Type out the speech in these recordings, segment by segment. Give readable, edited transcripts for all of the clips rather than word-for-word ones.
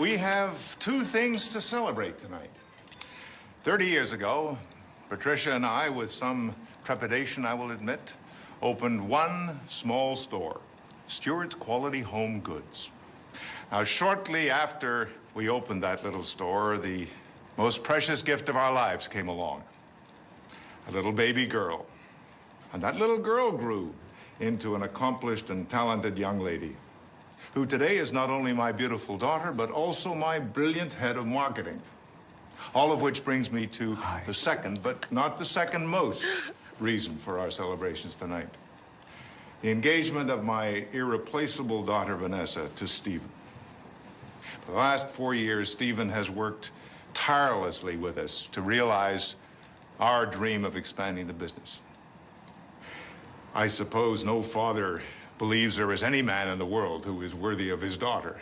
We have two things to celebrate tonight. 30 years ago, Patricia and I, with some trepidation, I will admit, opened one small store, Stewart's Quality Home Goods. Now, shortly after we opened that little store, the most precious gift of our lives came along. A little baby girl. And that little girl grew into an accomplished and talented young lady, who today is not only my beautiful daughter, but also my brilliant head of marketing. All of which brings me to the second, but not the second most, reason for our celebrations tonight. The engagement of my irreplaceable daughter, Vanessa, to Stephen. For the last 4 years, Stephen has worked tirelessly with us to realize our dream of expanding the business. I suppose no father believes there is any man in the world who is worthy of his daughter.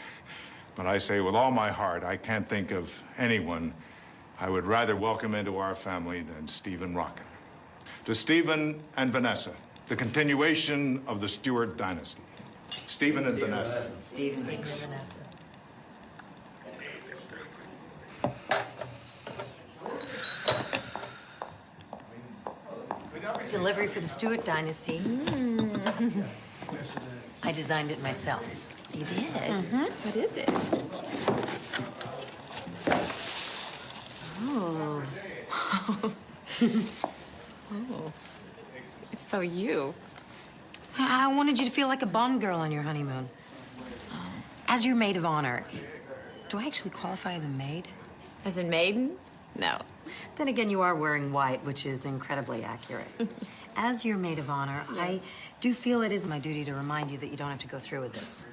But I say with all my heart, I can't think of anyone I would rather welcome into our family than Stephen Rocket. To Stephen and Vanessa, the continuation of the Stewart dynasty. Stephen and Vanessa. Stephen and Vanessa. Delivery for the Stewart dynasty. I designed it myself. You did? Mm-hmm. What is it? Oh. Oh. It's so you. I wanted you to feel like a Bond girl on your honeymoon. As your maid of honor. Do I actually qualify as a maid? As in maiden? No. Then again, you are wearing white, which is incredibly accurate. As your maid of honor, yeah. I do feel it is my duty to remind you that you don't have to go through with this.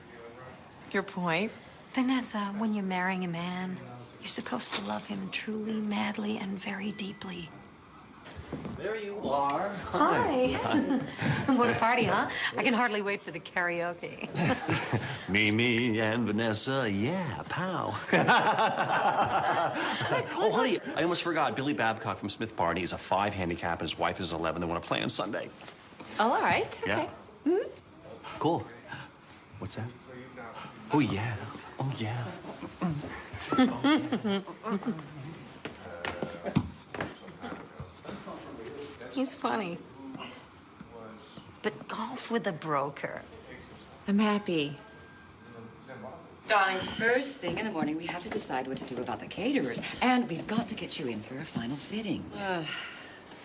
Your point? Vanessa, when you're marrying a man, you're supposed to love him truly, madly, and very deeply. There you are. Hi. What a party, huh? I can hardly wait for the karaoke. Me, and Vanessa, yeah, pow. Oh, honey, I almost forgot. Billy Babcock from Smith Barney is a 5 handicap, and his wife is 11. They want to play on Sunday. Oh, all right. Okay. Yeah. Mm-hmm. Cool. What's that? Oh, yeah. Oh, yeah. He's funny. But golf with a broker. I'm happy. Darling, first thing in the morning, we have to decide what to do about the caterers. And we've got to get you in for a final fitting.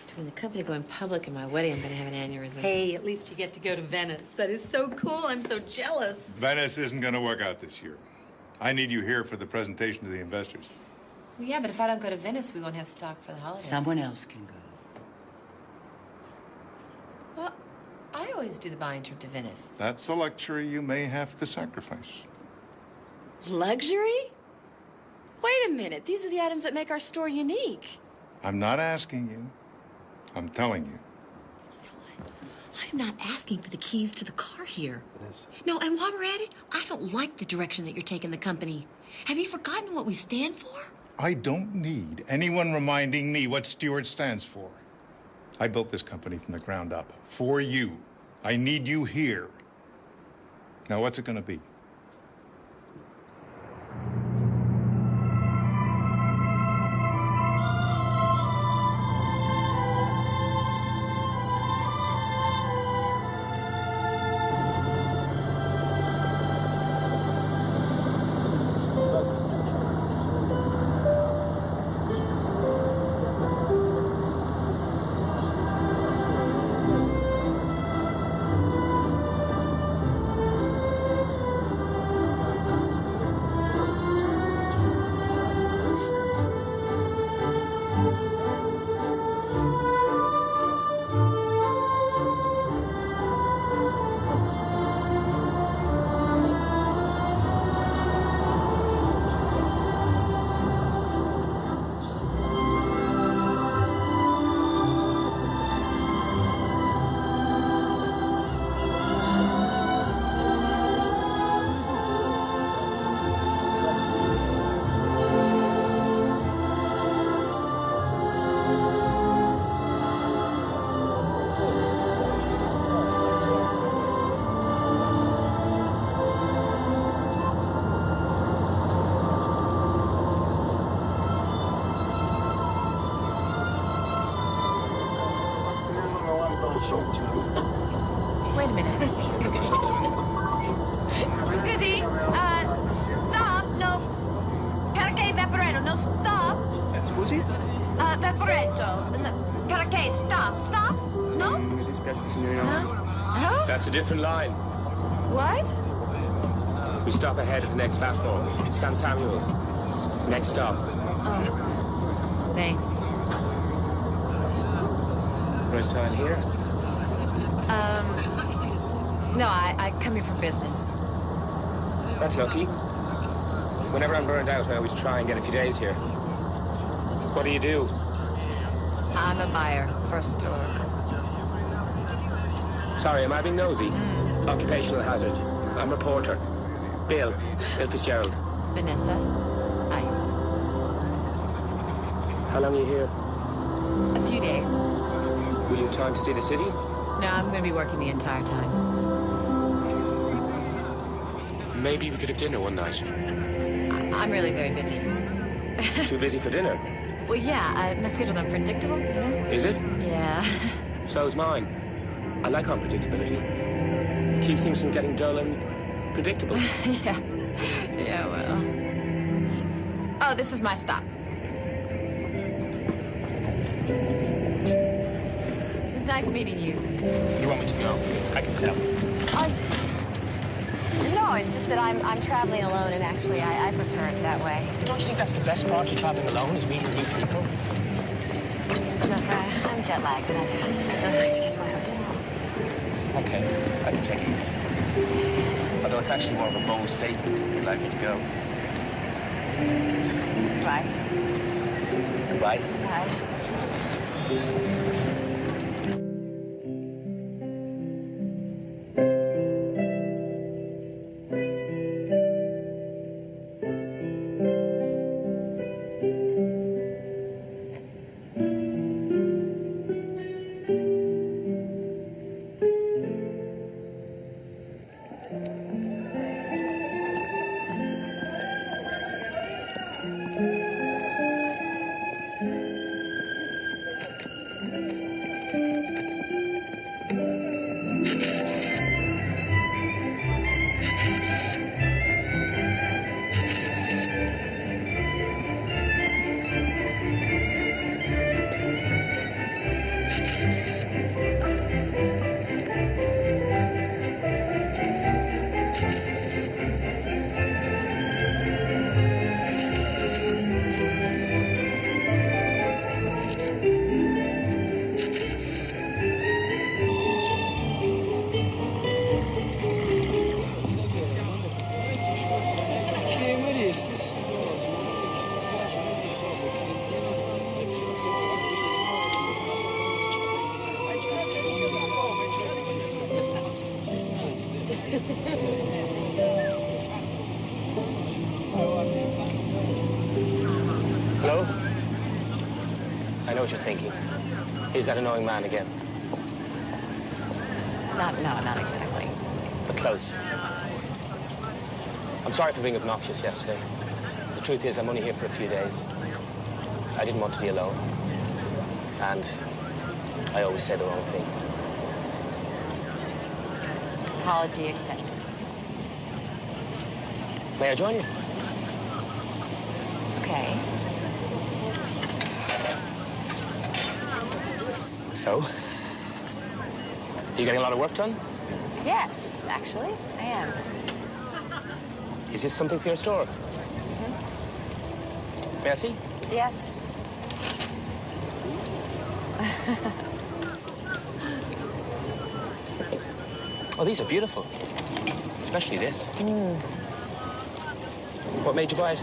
Between the company going public and my wedding, I'm going to have an aneurysm. Hey, at least you get to go to Venice. That is so cool. I'm so jealous. Venice isn't going to work out this year. I need you here for the presentation to the investors. Well, yeah, but if I don't go to Venice, we won't have stock for the holidays. Someone else can go. Well, I always do the buying trip to Venice. That's a luxury you may have to sacrifice. Luxury? Wait a minute. These are the items that make our store unique. I'm not asking you. I'm telling you. You know what? I'm not asking for the keys to the car here. No, and while we're at it, I don't like the direction that you're taking the company. Have you forgotten what we stand for? I don't need anyone reminding me what Stewart stands for. I built this company from the ground up for you. I need you here. Now, what's it going to be? Scusi? Vaporetto. Perché? Stop. Stop? No? Mi dispiace, signorina. Huh? That's a different line. What? We stop ahead of the next platform. San Samuel. Next stop. Oh. Thanks. First time here? No, I come here for business. That's lucky. Whenever I'm burned out, I always try and get a few days here. What do? I'm a buyer for a store. Sorry, am I being nosy? Occupational hazard. I'm a reporter. Bill Fitzgerald. Vanessa. Hi. How long are you here? A few days. Will you have time to see the city? No, I'm going to be working the entire time. Maybe we could have dinner one night. I'm really very busy. Too busy for dinner? Well, yeah, my schedule's unpredictable, you know? Is it? Yeah. So's mine. I like unpredictability. Keep things from getting dull and predictable. Yeah. Yeah, well. Oh, this is my stop. It's nice meeting you. You want me to go? I can tell. No, it's just that I'm traveling alone, and actually, I prefer it that way. Don't you think that's the best part of traveling alone, is meeting new people? Look, I'm jet-lagged, and I'd like to get to my hotel. Okay, I can take a hint. Although it's actually more of a bold statement if you'd like me to go. Bye. Goodbye. Bye. Hello? I know what you're thinking. Is that annoying man again? Not exactly. But close. I'm sorry for being obnoxious yesterday. The truth is, I'm only here for a few days. I didn't want to be alone. And I always say the wrong thing. Apology accepted. May I join you? Okay. So? You getting a lot of work done? Yes, actually, I am. Is this something for your store? May I see? Yes. Oh, these are beautiful. Especially this. What made you buy it?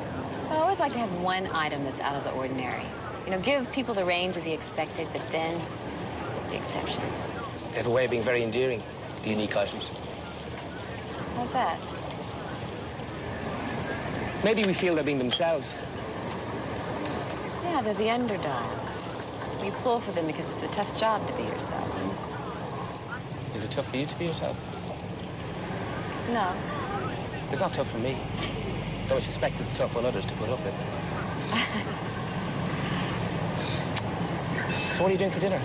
I always like to have one item that's out of the ordinary. You know, give people the range of the expected, but then the exception. They have a way of being very endearing, the unique items. How's that? Maybe we feel they're being themselves. Yeah, they're the underdogs. You pull for them because it's a tough job to be yourself. Is it tough for you to be yourself? No. It's not tough for me. Though I suspect it's tough on others to put up with. So what are you doing for dinner?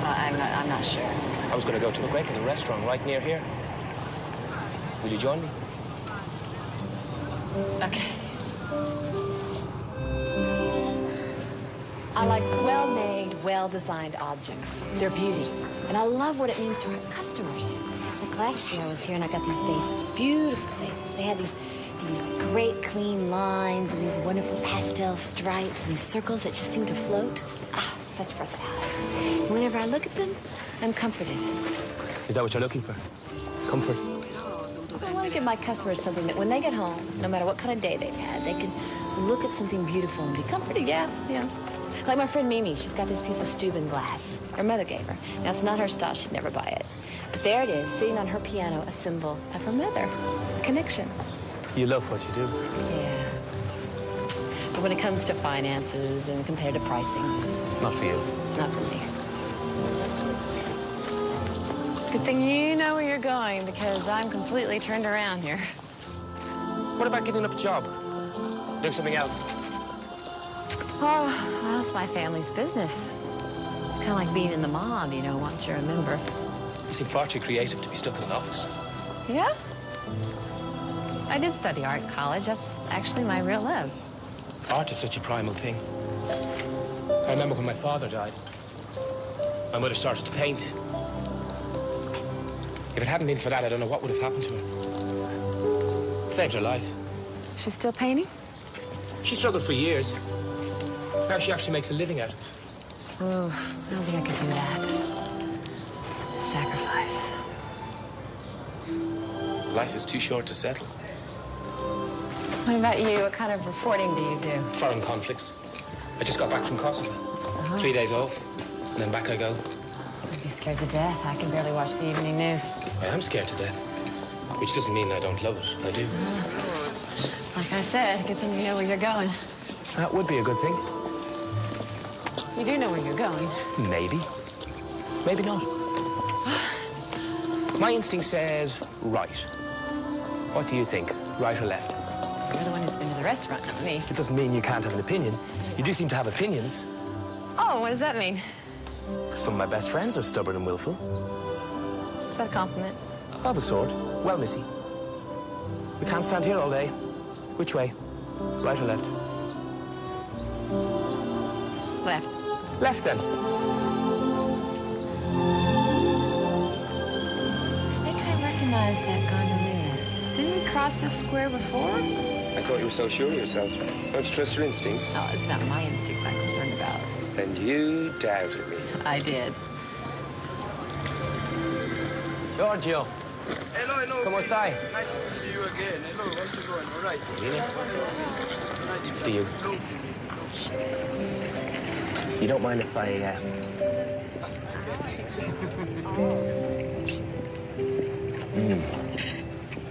I'm not sure. I was going to go to a great little restaurant right near here. Will you join me? Okay. I like well-made, well-designed objects. They're beauty. And I love what it means to our customers. Like last year I was here and I got these vases, beautiful vases. They had these great clean lines and these wonderful pastel stripes and these circles that just seem to float. Ah, such personality. And whenever I look at them, I'm comforted. Is that what you're looking for? Comfort? I want to give my customers something that when they get home, no matter what kind of day they've had, they can look at something beautiful and be comforted. Yeah. Like my friend Mimi, she's got this piece of Steuben glass. Her mother gave her. Now, it's not her style. She'd never buy it. But there it is, sitting on her piano, a symbol of her mother. A connection. You love what you do. Yeah. But when it comes to finances and competitive pricing, Not for you. not for me. Good thing you know where you're going, because I'm completely turned around here. What about giving up a job? Do something else? Oh, well, it's my family's business. It's kind of like being in the mob, you know, once you're a member. You seem far too creative to be stuck in an office. Yeah? I did study art in college. That's actually my real love. Art is such a primal thing. I remember when my father died. My mother started to paint. If it hadn't been for that, I don't know what would have happened to her. It saved her life. She's still painting? She struggled for years. Now she actually makes a living at it. Oh, I don't think I could do that. Sacrifice. Life is too short to settle. What about you? What kind of reporting do you do? Foreign conflicts. I just got back from Kosovo. 3 days off, and then back I go. I'd be scared to death. I can barely watch the evening news. I am scared to death, which doesn't mean I don't love it. I do. Like I said, good thing you know where you're going. That would be a good thing. You do know where you're going. Maybe. Maybe not. My instinct says right. What do you think? Right or left? You're the one who's been to the restaurant, not me. It doesn't mean you can't have an opinion. You do seem to have opinions. Oh, what does that mean? Some of my best friends are stubborn and willful. Is that a compliment? Of a sort. Well, Missy. We can't stand here all day. Which way? Right or left? Left. Left, then. I think I recognize that gondolier. Didn't we cross this square before? I thought you were so sure of yourself. Don't you trust your instincts? Oh, it's not my instincts I'm concerned about. And you doubted me. I did. Giorgio. Hello. Come stai? Nice to see you again. Hello, how's it going? All right. Do you? You don't mind if I,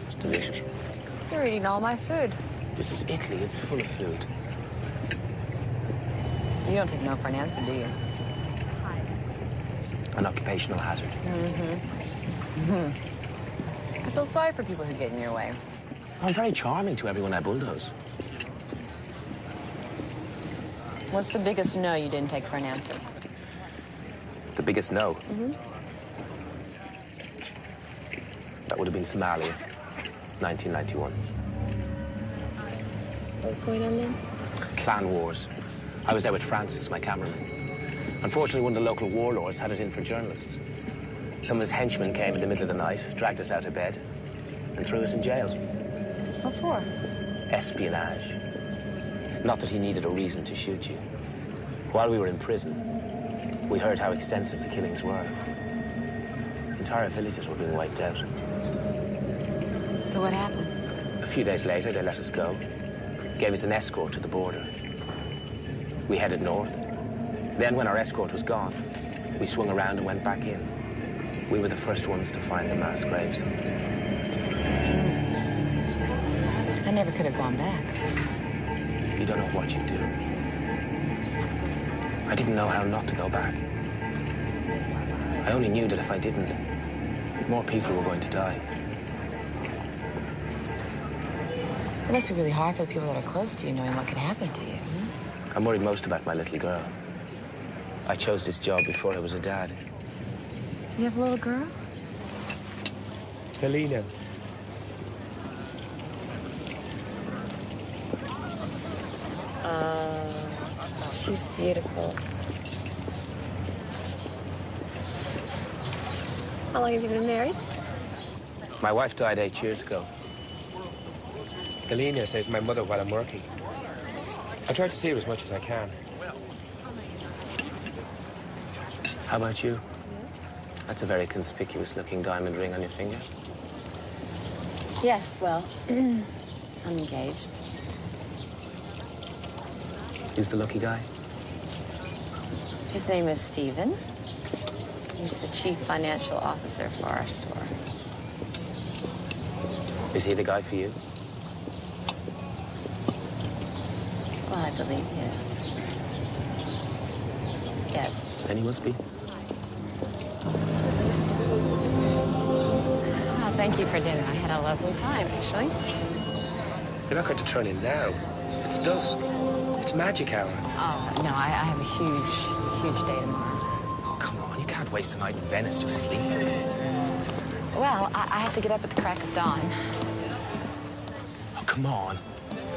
It's delicious. You're eating all my food. This is Italy. It's full of food. You don't take no for an answer, do you? An occupational hazard. I feel sorry for people who get in your way. I'm very charming to everyone I bulldoze. What's the biggest no you didn't take for an answer? The biggest no? That would have been Somalia, 1991. What was going on then? Clan wars. I was there with Francis, my cameraman. Unfortunately, one of the local warlords had it in for journalists. Some of his henchmen came in the middle of the night, dragged us out of bed, and threw us in jail. What for? Espionage. Not that he needed a reason to shoot you. While we were in prison, we heard how extensive the killings were. Entire villages were being wiped out. So what happened? A few days later, they let us go. Gave us an escort to the border. We headed north. Then, when our escort was gone, we swung around and went back in. We were the first ones to find the mass graves. I never could have gone back. You don't know what you'd do. I didn't know how not to go back. I only knew that if I didn't, more people were going to die. It must be really hard for the people that are close to you knowing what could happen to you. I'm worried most about my little girl. I chose this job before I was a dad. You have a little girl? Helena. She's beautiful. How long have you been married? My wife died 8 years ago. Helena stays with my mother while I'm working. I try to see her as much as I can. How about you? That's a very conspicuous-looking diamond ring on your finger. Yes, well, I'm engaged. Who's the lucky guy? His name is Stephen. He's the chief financial officer for our store. Is he the guy for you? Well, I believe he is. Yes. Then he must be. Oh, thank you for dinner. I had a lovely time, actually. You're not going to turn in now. It's dusk. It's magic hour. Oh, no, I have a huge day tomorrow. Oh, come on. You can't waste a night in Venice just sleeping. Well, I have to get up at the crack of dawn. Oh, come on.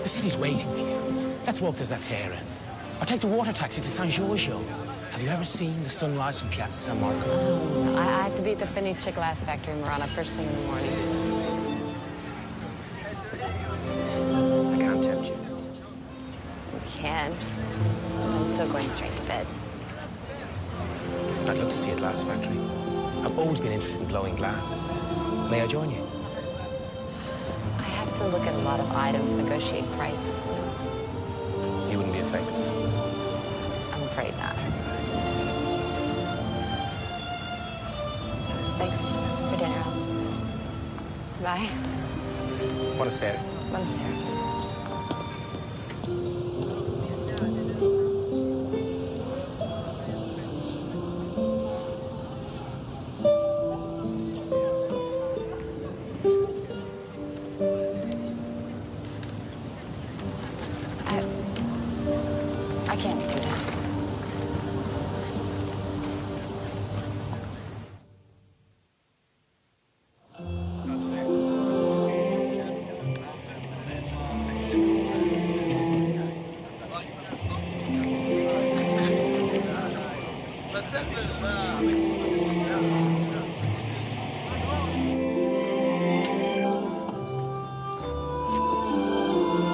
The city's waiting for you. Let's walk to Zatera. Or take the water taxi to San Giorgio. Have you ever seen the sunrise from Piazza San Marco? No, I have to be at the Fenice glass factory in Murano first thing in the morning. I can't tempt you. You can. I'm still going straight to bed. I'd love to see a glass factory. I've always been interested in blowing glass. May I join you? I have to look at a lot of items, negotiate prices. You wouldn't be effective. I'm afraid not. So, thanks for dinner. Bye. Buonasera. Buonasera. I can't do this.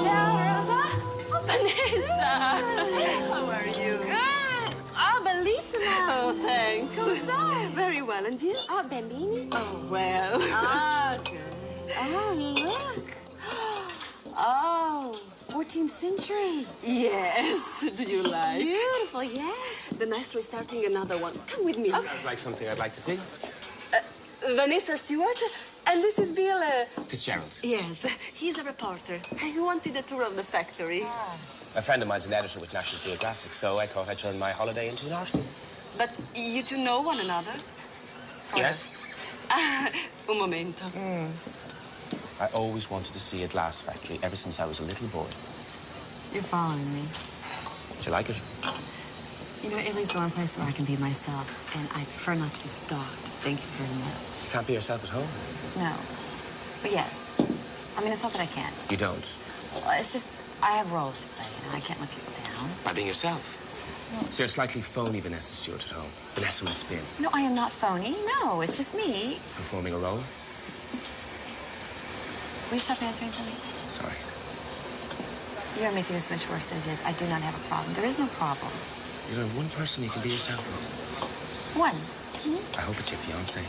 Ciao, Rosa. Oh, Vanessa. How are you? Good. Oh, bellissima. Oh, thanks. Come stai? Very well, and you? Oh, bambini. Oh, well. Ah, good. Oh, look. Oh, 14th century. Yes. Do you like? Beautiful, yes. The maestro is starting another one. Come with me. Sounds like something I'd like to see. Vanessa Stewart, and this is Bill. Fitzgerald. Yes, he's a reporter. He wanted a tour of the factory. A friend of mine's an editor with National Geographic, so I thought I'd turn my holiday into an article. But you two know one another? Yes? Un momento. I always wanted to see a glass factory ever since I was a little boy. You're following me. Do you like it? You know, Italy's the one place where I can be myself, and I prefer not to be stalked. Thank you very much. You can't be yourself at home. No. But yes. I mean, it's not that I can't. You don't. Well, it's just, I have roles to play, I can't let people down. By being yourself. So you're slightly phony Vanessa Stewart at home. Vanessa with a spin. No, I am not phony. No, it's just me. Performing a role. Will you stop answering for me? Sorry. You're making this much worse than it is. I do not have a problem. There is no problem. You know, one person you can be yourself with. One. I hope it's your fiancé.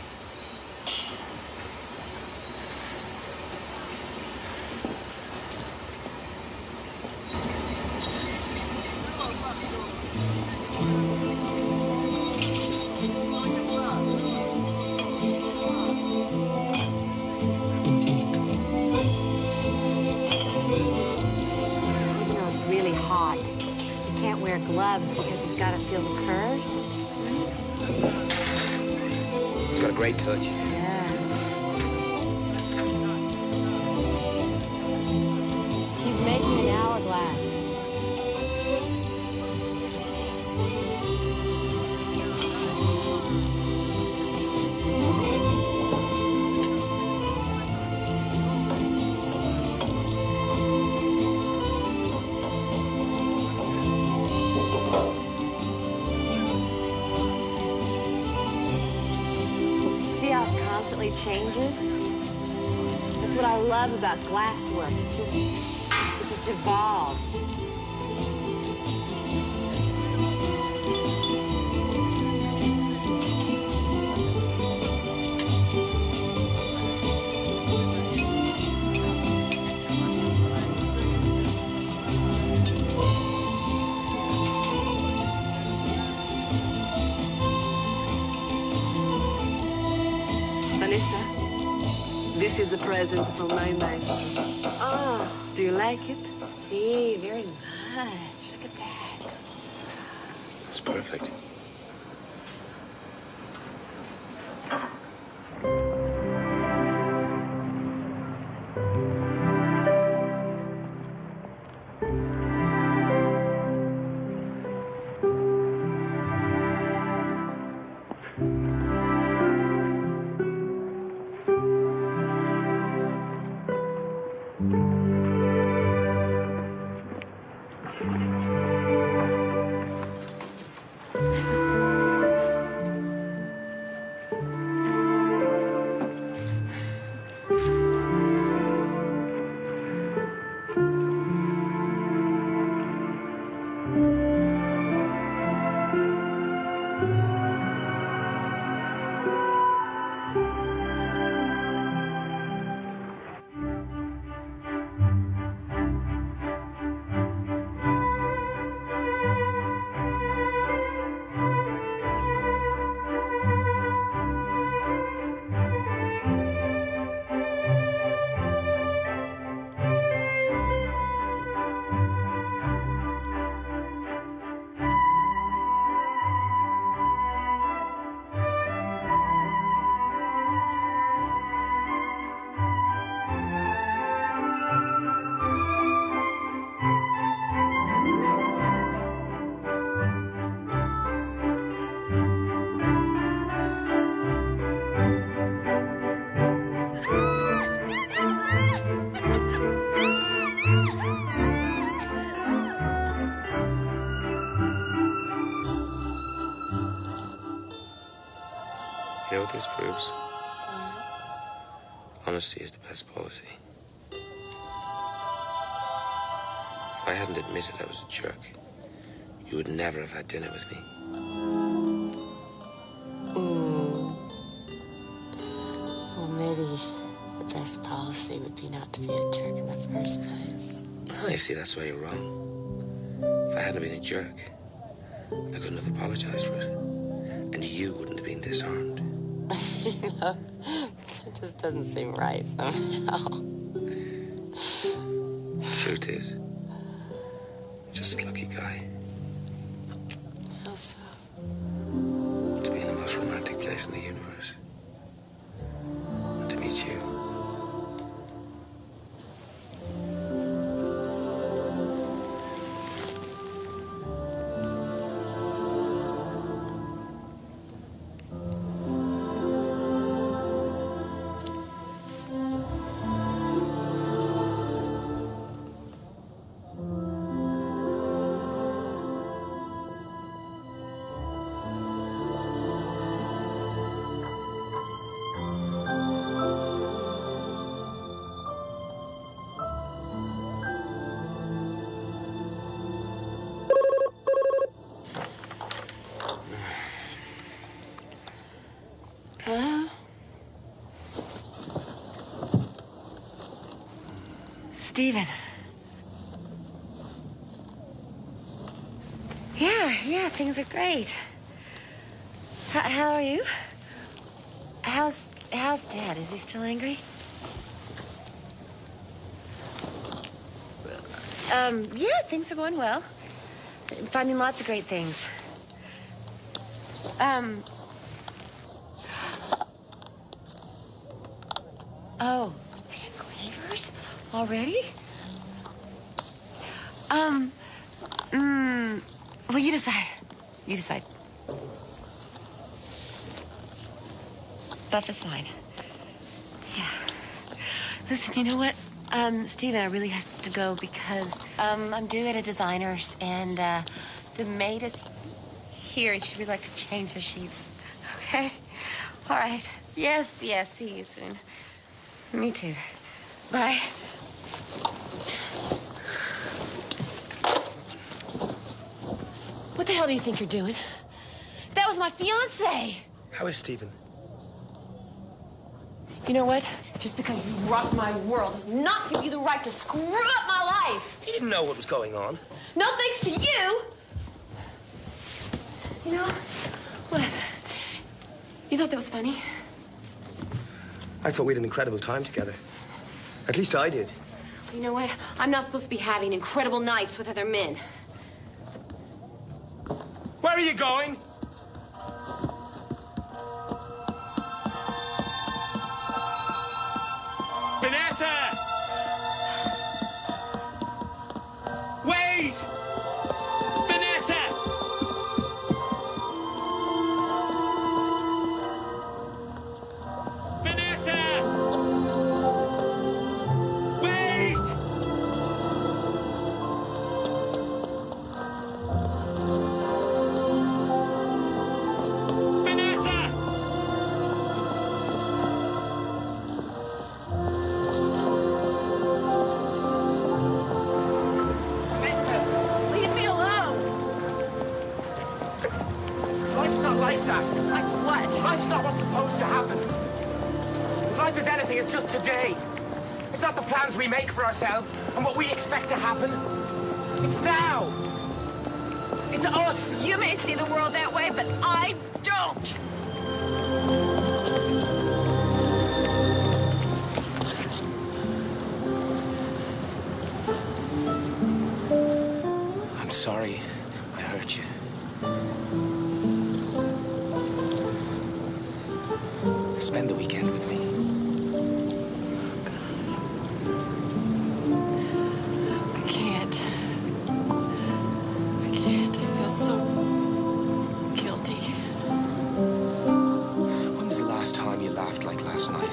You know, it's really hot. He can't wear gloves because he's got to feel the curves. He's got a great touch. Yeah. He's making an hourglass. changes. That's what I love about glasswork. It just evolves. Vanessa, this is a present from my maestro. Oh, Do you like it? see, very much. Look at that. It's perfect. You know what this proves? Honesty is the best policy. If I hadn't admitted I was a jerk, you would never have had dinner with me. Well, maybe the best policy would be not to be a jerk in the first place. Oh, you see, that's why you're wrong. If I hadn't been a jerk, I couldn't have apologized for it. And you wouldn't have been disarmed. You know, it just doesn't seem right somehow. Truth is, just a lucky guy. How so? To be in the most romantic place in the universe. And to meet you. Hello? Stephen. Yeah, things are great. How are you? How's Dad? Is he still angry? Yeah, things are going well. Finding lots of great things. Oh, the engravers? Already? Well, you decide. You decide. That's fine. Yeah. Listen, you know what? Steven, I really have to go because, I'm due at a designer's and, the maid is here and she'd really like to change the sheets. Okay? All right. Yes, yes. See you soon. Me too. Bye. What the hell do you think you're doing? That was my fiancé. How is Stephen? You know what? Just because you rocked my world does not give you the right to screw up my life. He didn't know what was going on. No thanks to you. You know what? You thought that was funny? I thought we had an incredible time together. At least I did. You know what? I'm not supposed to be having incredible nights with other men. Where are you going? Vanessa! Wait! Vanessa! Vanessa! Wait! Vanessa! Leave me alone. Life's not like that. Like what? Life's not what's supposed to happen. If life is anything, it's just today. It's not the plans we make for ourselves and what we expect to happen. It's now. It's us. You may see the world that way, but I don't. I'm sorry I hurt you. Spend the weekend with me. I can't. I can't. I feel so guilty. When was the last time you laughed like last night?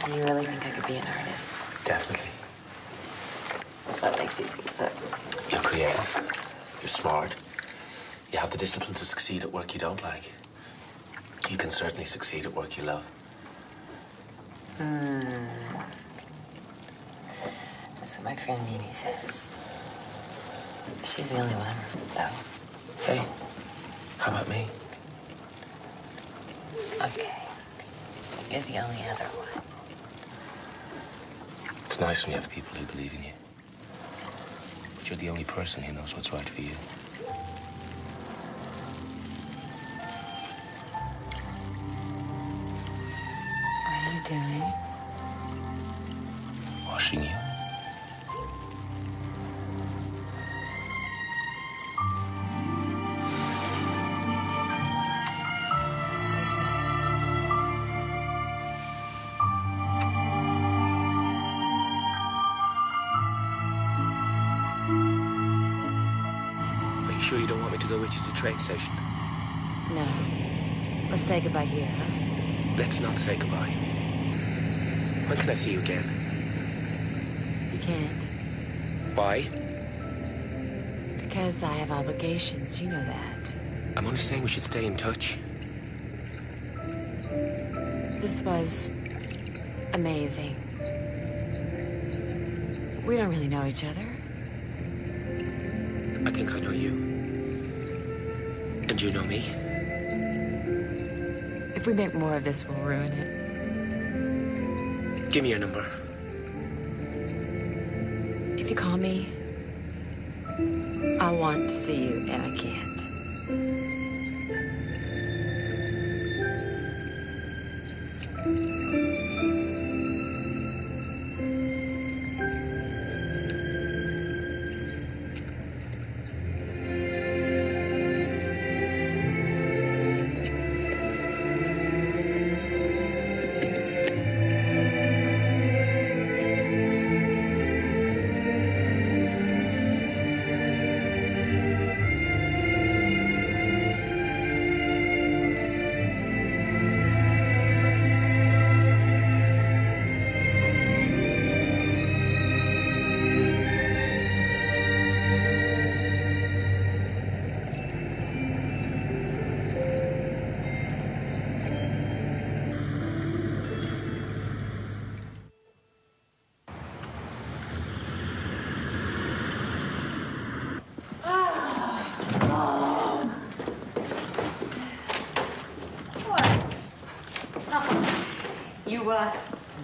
Do you really think I could be an artist? Definitely. What makes you think so? You're creative. You're smart. You have the discipline to succeed at work you don't like. You can certainly succeed at work you love. That's what my friend Mimi says. She's the only one, though. Hey, how about me? Okay. You're the only other one. It's nice when you have people who believe in you. But you're the only person who knows what's right for you. doing? Washing you. Are you sure you don't want me to go with you to the train station? No. Let's say goodbye here, huh? Let's not say goodbye. When can I see you again? You can't. Why? Because I have obligations. You know that. I'm only saying we should stay in touch. This was amazing. We don't really know each other. I think I know you. And you know me. If we make more of this, we'll ruin it. Give me your number. If you call me, I want to see you, and I can't.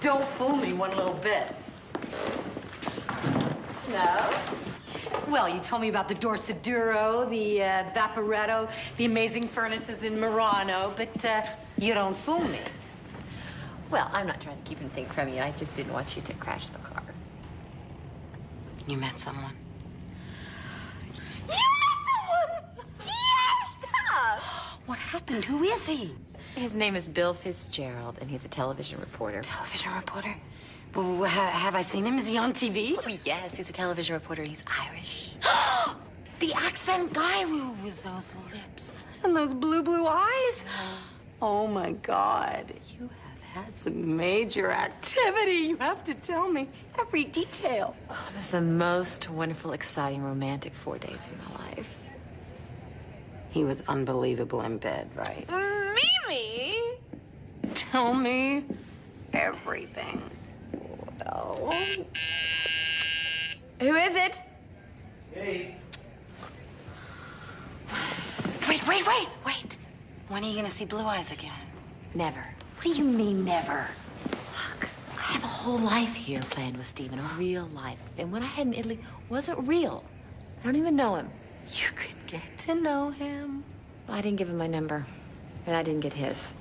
Don't fool me one little bit. No? Well, you told me about the Dorsaduro, the Vaporetto, the amazing furnaces in Murano, but you don't fool me. Well, I'm not trying to keep anything from you. I just didn't want you to crash the car. You met someone. You met someone! Yes! What happened? Who is he? His name is Bill Fitzgerald, and he's a television reporter. Television reporter? Well, have I seen him? Is he on TV? Oh, yes, he's a television reporter. He's Irish. The accent guy with those lips and those blue eyes? Oh, my God. You have had some major activity. You have to tell me every detail. Oh, it was the most wonderful, exciting, romantic 4 days of my life. He was unbelievable in bed, right? Mimi! Tell me everything. Well... Who is it? Hey. Wait. When are you gonna see Blue Eyes again? Never. What do you mean, never? Look, I have a whole life here planned with Stephen, a real life. And what I had in Italy wasn't real. I don't even know him. You could get to know him. Well, I didn't give him my number, and I didn't get his.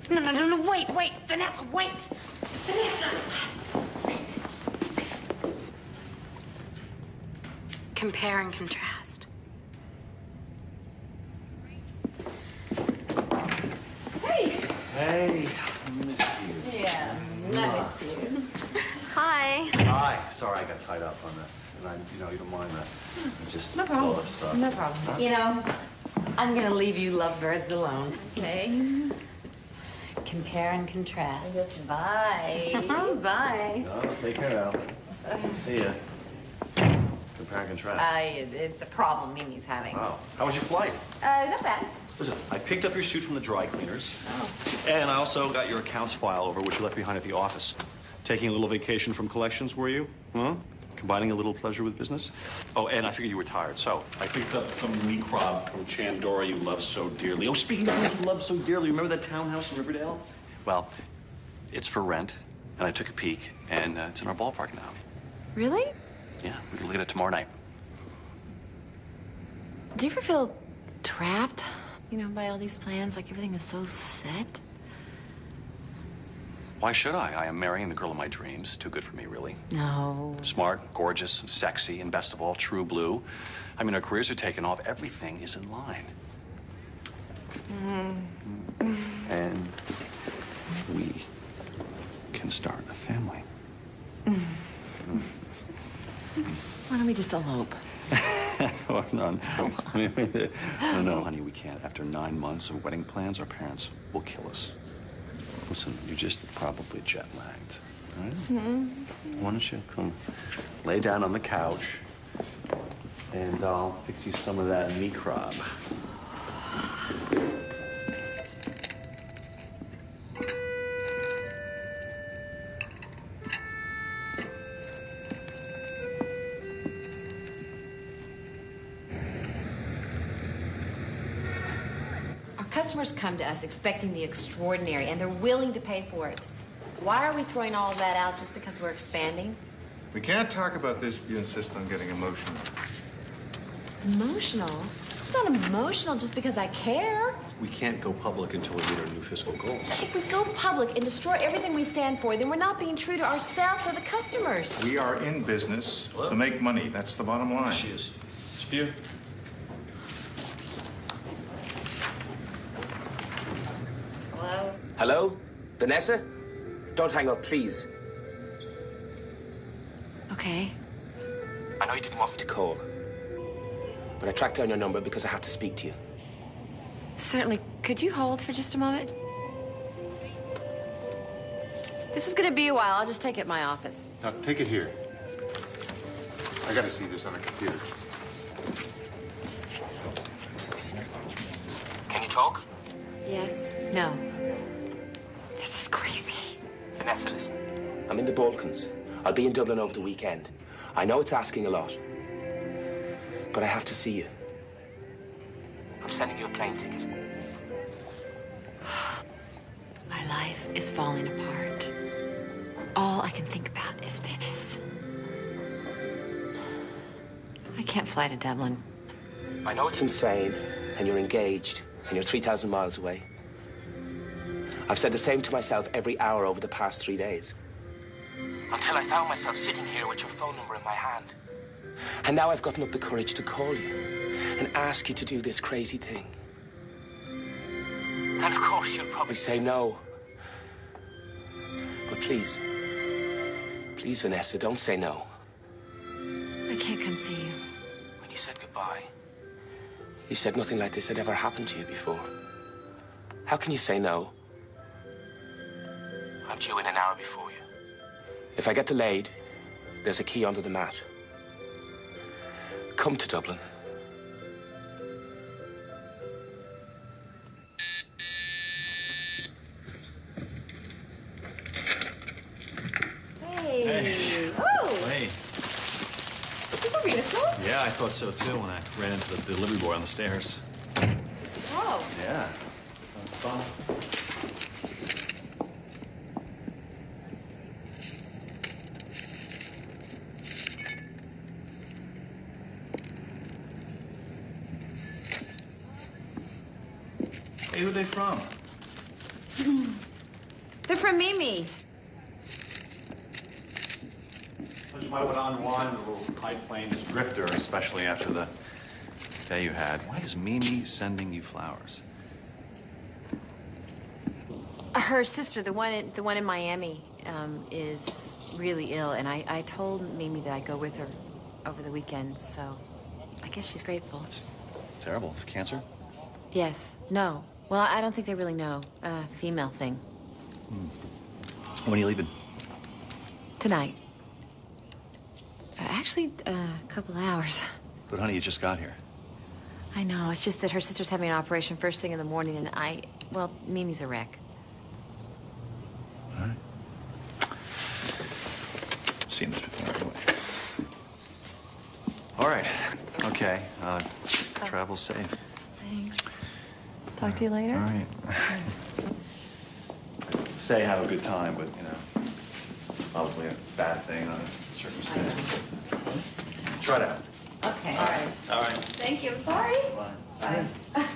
No, wait, Vanessa, wait. Vanessa, wait. Compare and contrast. Hey, I missed you. Yeah, I missed you. Hi. Hi. Sorry I got tied up on that. And you don't mind that. I just No problem. full of stuff. No problem. You know, I'm gonna leave you lovebirds alone. Okay. Compare and contrast. Bye. Bye. No, take care now. See ya. Compare and contrast. It's a problem Mimi's having. Wow. How was your flight? Not bad. Listen, I picked up your suit from the dry cleaners. Oh. And I also got your accounts file over, which you left behind at the office. Taking a little vacation from collections, were you? Huh? Combining a little pleasure with business? Oh, and I figured you were tired, so I picked up some meat crab from Chandora you love so dearly. Oh, speaking of things you love so dearly, remember that townhouse in Riverdale? Well, it's for rent, and I took a peek, and it's in our ballpark now. Really? Yeah, we can look at it tomorrow night. Do you ever feel trapped, by all these plans? Like everything is so set? Why should I? I am marrying the girl of my dreams. Too good for me, really. No. Smart, gorgeous, sexy, and best of all, true blue. I mean, our careers are taking off. Everything is in line. And we can start a family. Why don't we just elope? Oh, no, no, honey, we can't. After 9 months of wedding plans, our parents will kill us. Listen, you're just probably jet-lagged, all right? Why don't you come lay down on the couch, and I'll fix you some of that meat crab. Customers come to us expecting the extraordinary, and they're willing to pay for it. Why are we throwing all of that out just because we're expanding? We can't talk about this if you insist on getting emotional. Emotional? It's not emotional just because I care. We can't go public until we meet our new fiscal goals. If we go public and destroy everything we stand for, then we're not being true to ourselves or the customers. We are in business to make money. That's the bottom line. She is. Spear. Hello? Hello? Vanessa? Don't hang up, please. Okay. I know you didn't want me to call, but I tracked down your number because I had to speak to you. Certainly. Could you hold for just a moment? This is gonna be a while. I'll just take it in my office. Now, take it here. I gotta see this on a computer. Can you talk? Yes. No. This is crazy. Vanessa, listen. I'm in the Balkans. I'll be in Dublin over the weekend. I know it's asking a lot, but I have to see you. I'm sending you a plane ticket. My life is falling apart. All I can think about is Venice. I can't fly to Dublin. I know it's insane, and you're engaged, and you're 3,000 miles away. I've said the same to myself every hour over the past 3 days. Until I found myself sitting here with your phone number in my hand. And now I've gotten up the courage to call you and ask you to do this crazy thing. And of course, you'll probably say no. But please, please, Vanessa, don't say no. I can't come see you. When you said goodbye, you said nothing like this had ever happened to you before. How can you say no? I'm due in an hour before you. If I get delayed, there's a key under the mat. Come to Dublin. Hey. Oh, Hey. these are beautiful. Yeah, I thought so too when I ran into the delivery boy on the stairs. Oh. Yeah. Fun. Hey, who are they from? They're from Mimi. You might want to unwind a little high plains drifter, especially after the day you had. Why is Mimi sending you flowers? Her sister, the one in Miami, is really ill, and I told Mimi that I'd go with her over the weekend, so I guess she's grateful. It's terrible. It's cancer? Yes. No. Well, I don't think they really know. Female thing. When are you leaving? Tonight. Actually, a couple hours. But honey, you just got here. I know. It's just that her sister's having an operation first thing in the morning, and well, Mimi's a wreck. All right. Seen this before anyway. All right. Okay. Travel safe. Thanks. Talk to you later. All right. Say have a good time, but, you know, probably a bad thing on circumstances. Try it out. Okay. All right. All right. Thank you. Sorry. Bye. Bye.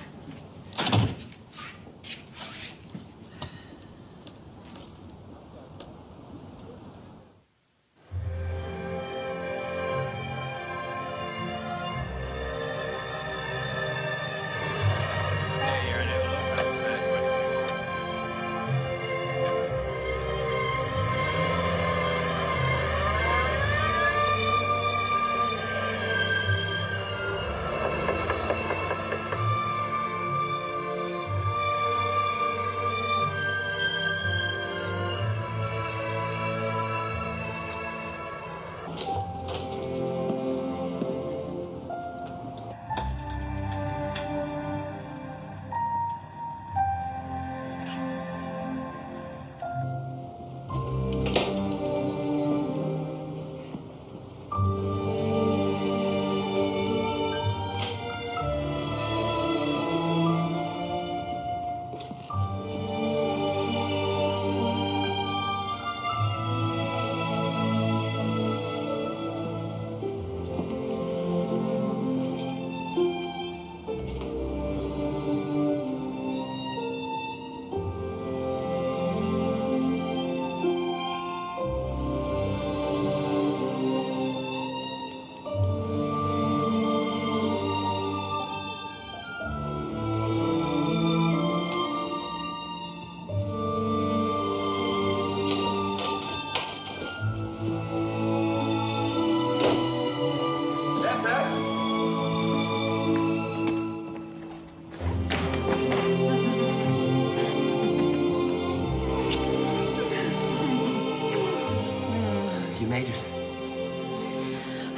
made it.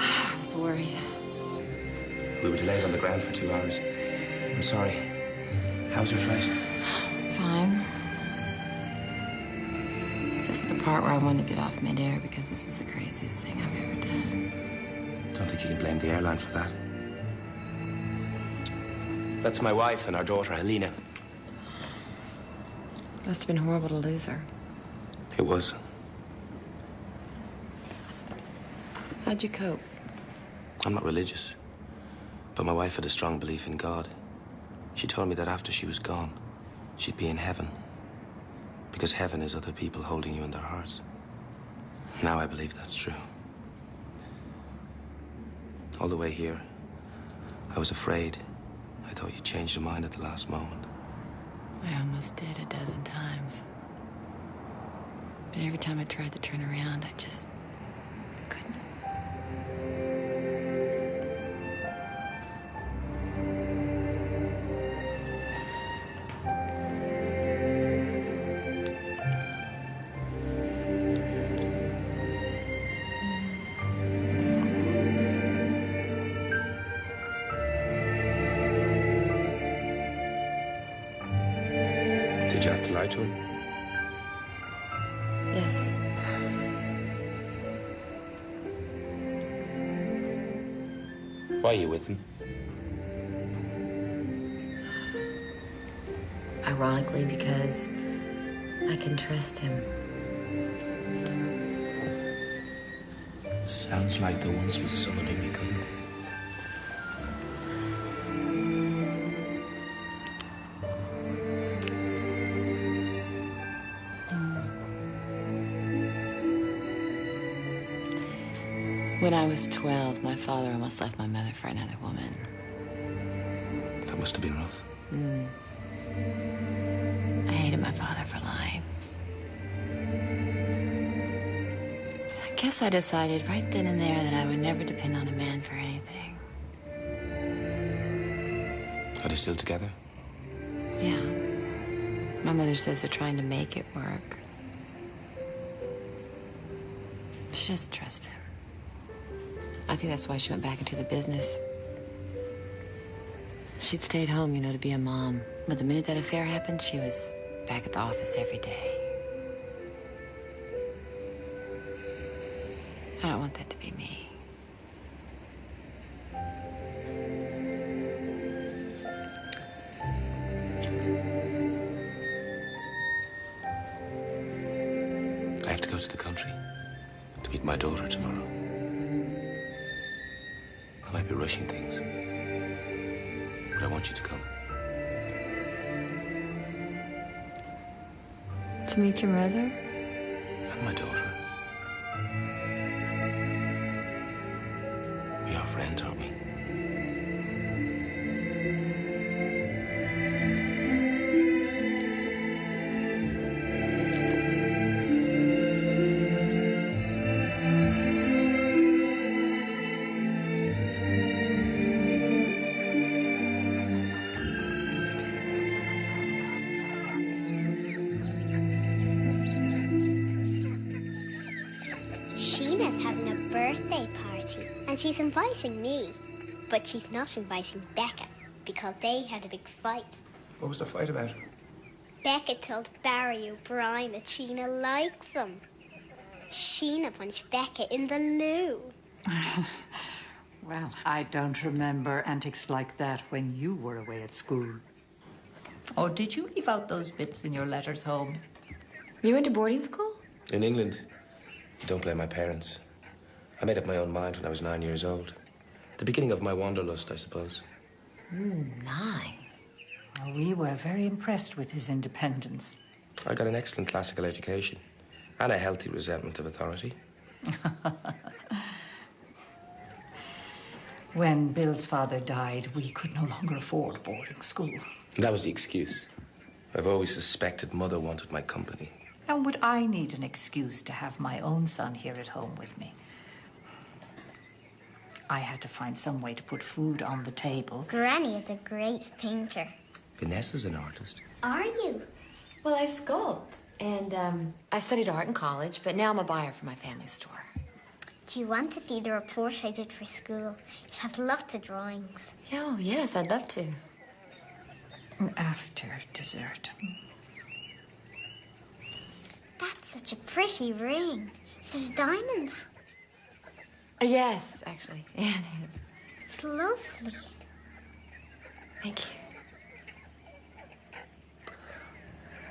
I was worried. We were delayed on the ground for 2 hours. I'm sorry. How was your flight? Fine. Except for the part where I wanted to get off midair because this is the craziest thing I've ever done. Don't think you can blame the airline for that. That's my wife and our daughter, Helena. Must have been horrible to lose her. It was. How'd you cope? I'm not religious, but my wife had a strong belief in God. She told me that after she was gone, she'd be in heaven. Because heaven is other people holding you in their hearts. Now I believe that's true. All the way here, I was afraid. I thought you'd change your mind at the last moment. I almost did a dozen times. But every time I tried to turn around, I just couldn't. Did you have to lie to him? Yes. Why are you with him? Ironically, because I can trust him. Sounds like there once was someone whom you couldn't. When I was 12, my father almost left my mother for another woman. That must have been rough. I hated my father for lying. I guess I decided right then and there that I would never depend on a man for anything. Are they still together? Yeah. My mother says they're trying to make it work. She doesn't trust him. I think that's why she went back into the business. She'd stayed home, you know, to be a mom. But the minute that affair happened, she was back at the office every day. I don't want that to be me. I have to go to the country to meet my daughter tomorrow. I might be rushing things, but I want you to come. To meet your mother? And my daughter. We are friends, aren't we? Sheena's having a birthday party, and she's inviting me. But she's not inviting Becca, because they had a big fight. What was the fight about? Becca told Barry O'Brien that Sheena likes him. Sheena punched Becca in the loo. Well, I don't remember antics like that when you were away at school. Or did you leave out those bits in your letters home? You went to boarding school? In England, you don't blame my parents. I made up my own mind when I was 9 years old. The beginning of my wanderlust, I suppose. 9. We were very impressed with his independence. I got an excellent classical education and a healthy resentment of authority. When Bill's father died, we could no longer afford boarding school. That was the excuse. I've always suspected Mother wanted my company. And would I need an excuse to have my own son here at home with me? I had to find some way to put food on the table. Granny is a great painter. Vanessa's an artist. Are you? Well, I sculpt. And I studied art in college, but now I'm a buyer for my family store. Do you want to see the report I did for school? It has lots of drawings. Oh, yes, I'd love to. After dessert. That's such a pretty ring. There's diamonds. Yes, actually. Yeah, it is. It's lovely. Thank you.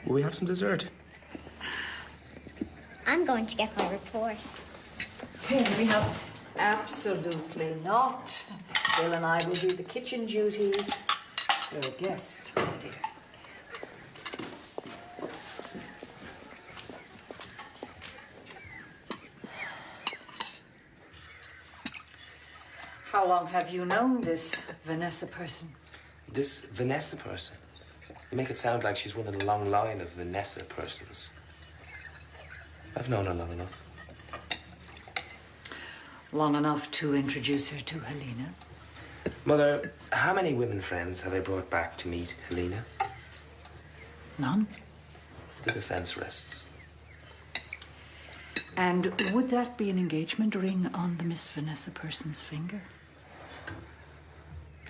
Will we have some dessert? I'm going to get my report. We have absolutely not. Bill and I will do the kitchen duties. You're a guest, my dear. How long have you known this Vanessa person? This Vanessa person? You make it sound like she's one of the long line of Vanessa persons. I've known her long enough. Long enough to introduce her to Helena? Mother, how many women friends have I brought back to meet Helena? None. The defense rests. And would that be an engagement ring on the Miss Vanessa person's finger?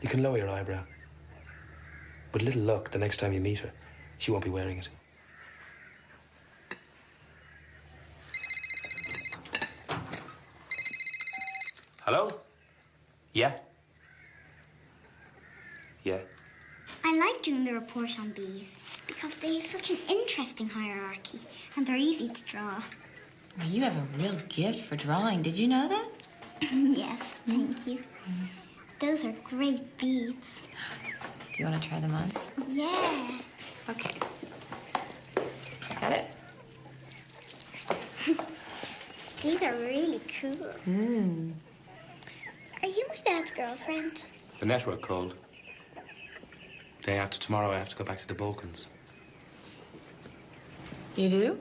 You can lower your eyebrow. With little luck, the next time you meet her, she won't be wearing it. Hello? Yeah? Yeah? I like doing the report on bees because they have such an interesting hierarchy and they're easy to draw. Well, you have a real gift for drawing. Did you know that? Yes, thank you. Those are great beads. Do you want to try them on? Yeah. Okay. Got it? These are really cool. Are you my dad's girlfriend? The network called. Day after tomorrow, I have to go back to the Balkans. You do?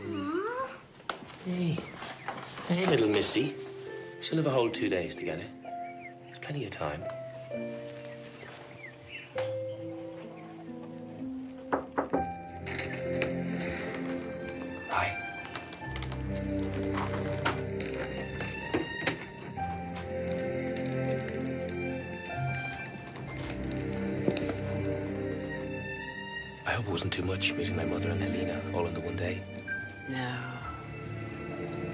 Aww. Hey. Hey, little missy. She'll have a whole 2 days together. There's plenty of time. Hi. I hope it wasn't too much meeting my mother and Helena all in the one day. No.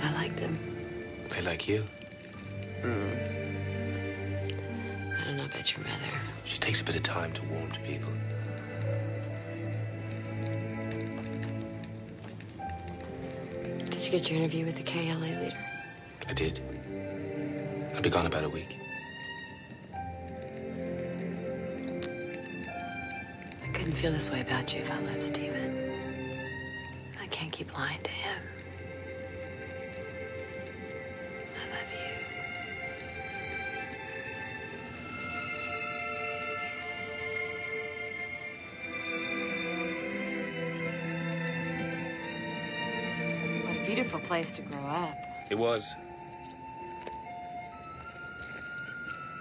I like them. They like you. I don't know about your mother. She takes a bit of time to warm to people. Did you get your interview with the KLA leader? I did. I'll be gone about a week. I couldn't feel this way about you if I loved Stephen. I can't keep lying to him. I love you. What a beautiful place to grow up. It was.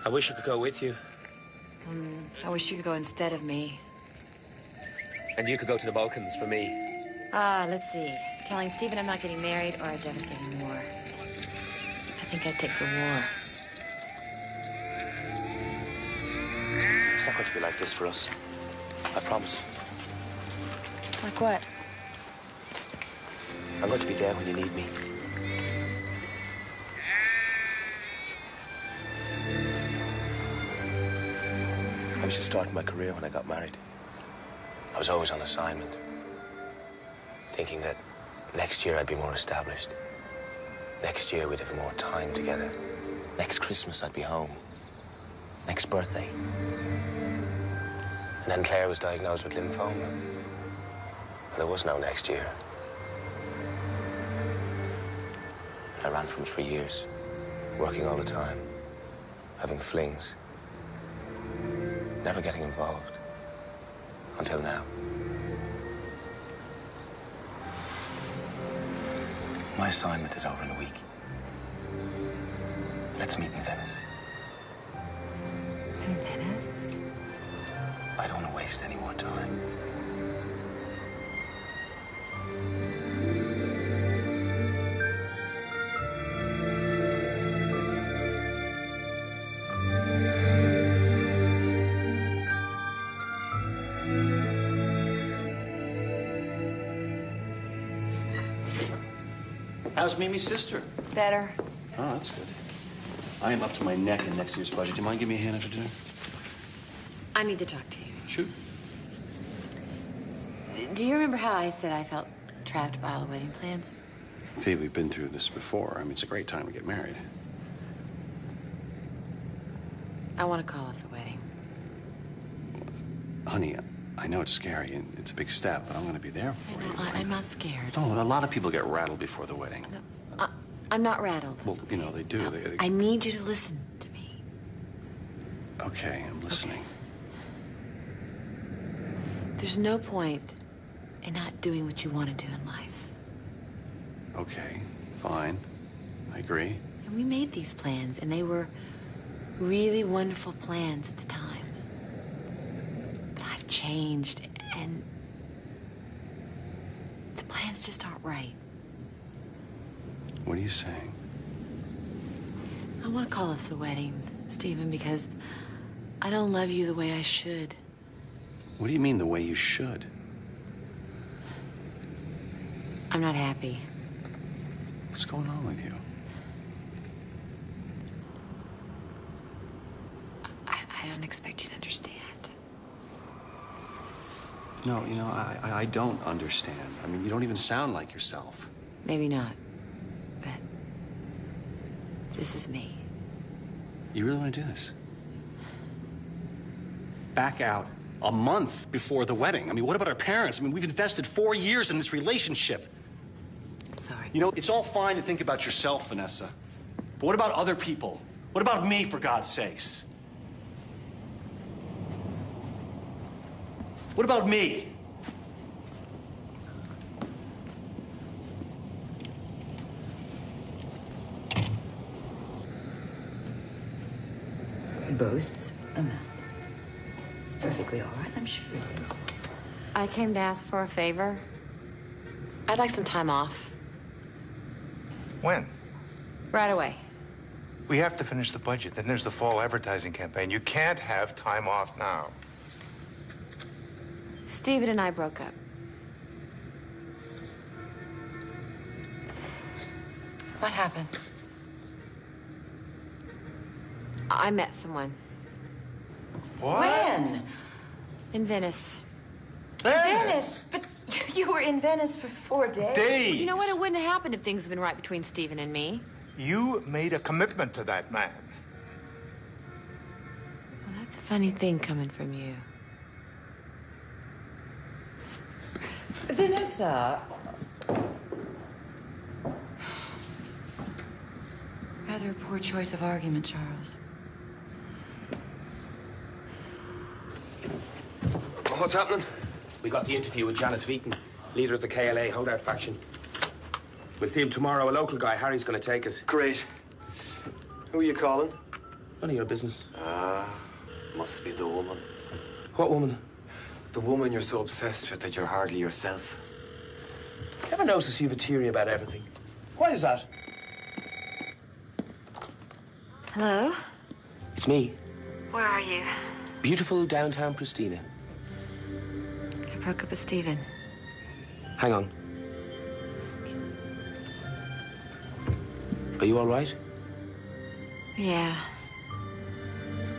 I wish I could go with you. I wish you could go instead of me. And you could go to the Balkans for me. Let's see. Telling Stephen I'm not getting married or a devastating war. I think I'd take the war. It's not going to be like this for us. I promise. Like what? I'm going to be there when you need me. I was just starting my career when I got married. I was always on assignment, thinking that next year I'd be more established. Next year we'd have more time together. Next Christmas I'd be home. Next birthday. And then Claire was diagnosed with lymphoma. And there was no next year. I ran from it for years, working all the time, having flings, never getting involved. Until now. My assignment is over in a week. Let's meet in Venice. In Venice? I don't want to waste any more time. How's Mimi's sister? Better. Oh, that's good. I am up to my neck in next year's budget. Do you mind giving me a hand after dinner? I need to talk to you. Shoot. Do you remember how I said I felt trapped by all the wedding plans? Fee, we've been through this before. I mean, it's a great time to get married. I want to call off the wedding. Honey, I know it's scary and it's a big step, but I'm going to be there for you. I'm not scared. No, a lot of people get rattled before the wedding. I'm not rattled. Well, you know, they do. No, They... I need you to listen to me. Okay, I'm listening. There's no point in not doing what you want to do in life. Okay, fine. I agree. And we made these plans, and they were really wonderful plans at the time. But I've changed, and the plans just aren't right. What are you saying? I want to call off the wedding, Stephen, because I don't love you the way I should. What do you mean the way you should? I'm not happy. What's going on with you? I don't expect you to understand. No, you know, I don't understand. I mean, you don't even sound like yourself. Maybe not, but this is me. You really want to do this? Back out a month before the wedding. I mean, what about our parents? I mean, we've invested 4 years in this relationship. I'm sorry. You know, it's all fine to think about yourself, Vanessa. But what about other people? What about me, for God's sakes? What about me? Boasts a massive. It's perfectly all right, I'm sure it is. I came to ask for a favor. I'd like some time off. When? Right away. We have to finish the budget. Then there's the fall advertising campaign. You can't have time off now. Stephen and I broke up. What happened? I met someone. What? When? In Venice. Venice? But you were in Venice for 4 days. Days? Well, you know what? It wouldn't have happened if things had been right between Stephen and me. You made a commitment to that man. Well, that's a funny thing coming from you. Vanessa. Rather a poor choice of argument, Charles. What's happening? We got the interview with Janice Veaton, leader of the KLA holdout faction. We'll see him tomorrow. A local guy, Harry's going to take us. Great. Who are you calling? None of your business. Ah, must be the woman. What woman? The woman you're so obsessed with that you're hardly yourself. Ever notice you have a theory about everything? Why is that? Hello? It's me, Where are you? beautiful downtown Pristina. I broke up with Stephen. Hang on. Are you all right? Yeah.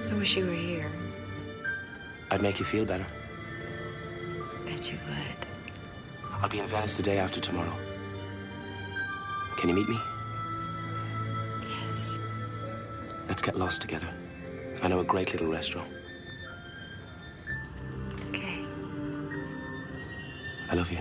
I wish you were here. I'd make you feel better. Bet you would. I'll be in Venice the day after tomorrow. Can you meet me? Yes. Let's get lost together. I know a great little restaurant. Okay. I love you.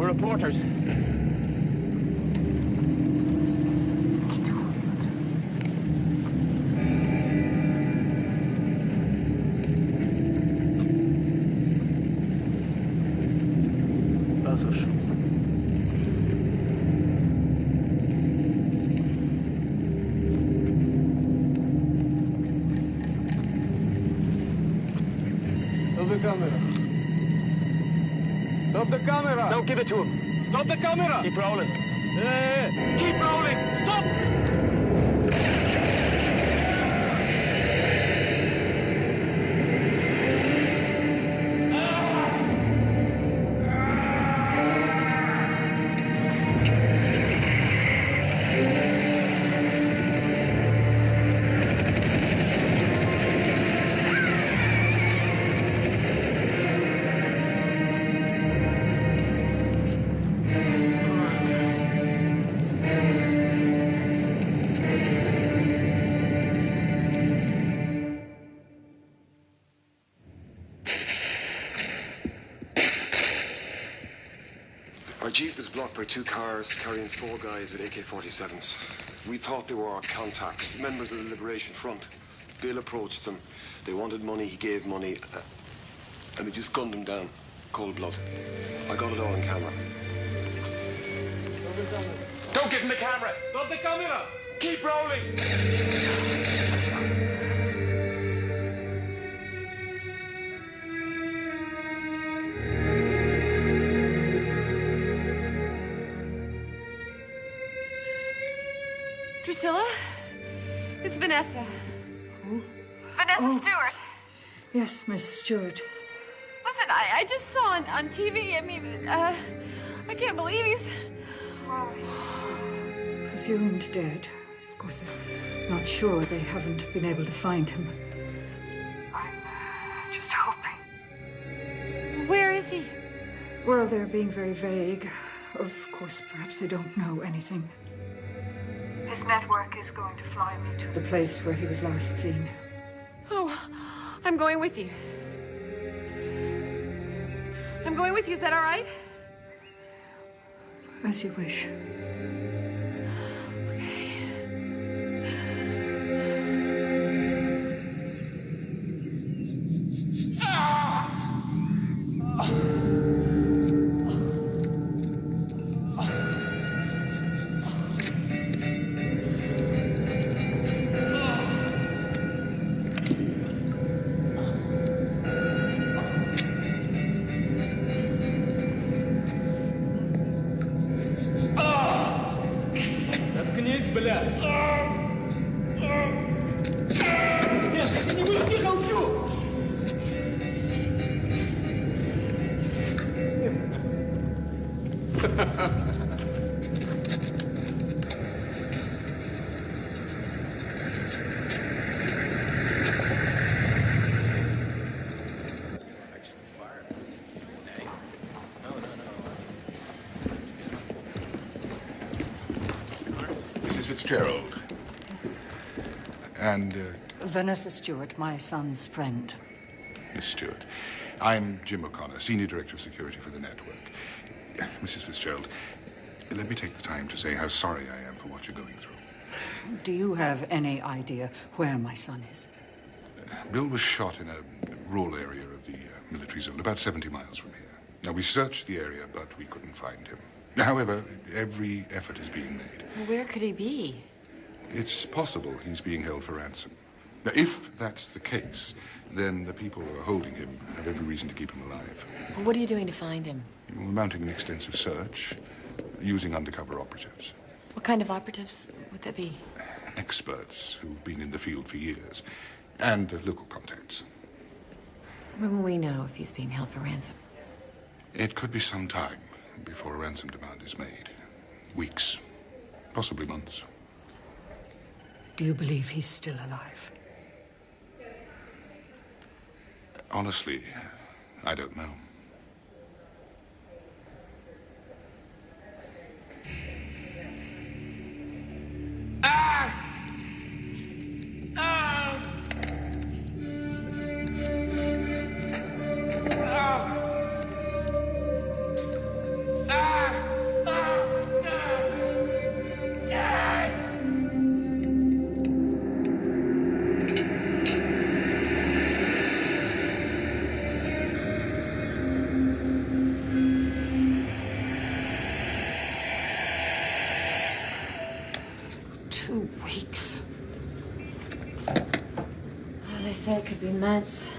reporters. Stop the camera! Don't give it to him. Stop the camera! Keep rolling. Hey! Keep rolling! Stop! Our jeep was blocked by 2 cars carrying 4 guys with AK-47s. We thought they were our contacts, members of the Liberation Front. Bill approached them. They wanted money, he gave money, and they just gunned them down. Cold blood. I got it all on camera. Don't give him the camera. Stop the camera! Keep rolling. Priscilla? It's Vanessa. Who? Vanessa Stewart. Yes, Miss Stewart. Listen, I just saw on TV, I mean, I can't believe he's... Presumed dead. Of course, I'm not sure they haven't been able to find him. I'm just hoping. Where is he? Well, they're being very vague. Of course, perhaps they don't know anything. His network is going to fly me to the place where he was last seen. Oh, I'm going with you. I'm going with you, is that all right? As you wish. Заткнись, бля! Нет, ты не будешь, тихо, убью! Mrs. Fitzgerald. And, Vanessa Stewart, my son's friend. Miss Stewart. I'm Jim O'Connor, Senior Director of Security for the network. Mrs. Fitzgerald, let me take the time to say how sorry I am for what you're going through. Do you have any idea where my son is? Bill was shot in a rural area of the military zone, about 70 miles from here. Now, we searched the area, but we couldn't find him. However, every effort is being made. Where could he be? It's possible he's being held for ransom. Now, if that's the case, then the people who are holding him have every reason to keep him alive. What are you doing to find him? We're mounting an extensive search, using undercover operatives. What kind of operatives would that be? Experts who've been in the field for years, and local contacts. When will we know if he's being held for ransom? It could be some time before a ransom demand is made. Weeks, possibly months. Do you believe he's still alive? Honestly, I don't know. Ah! could be months.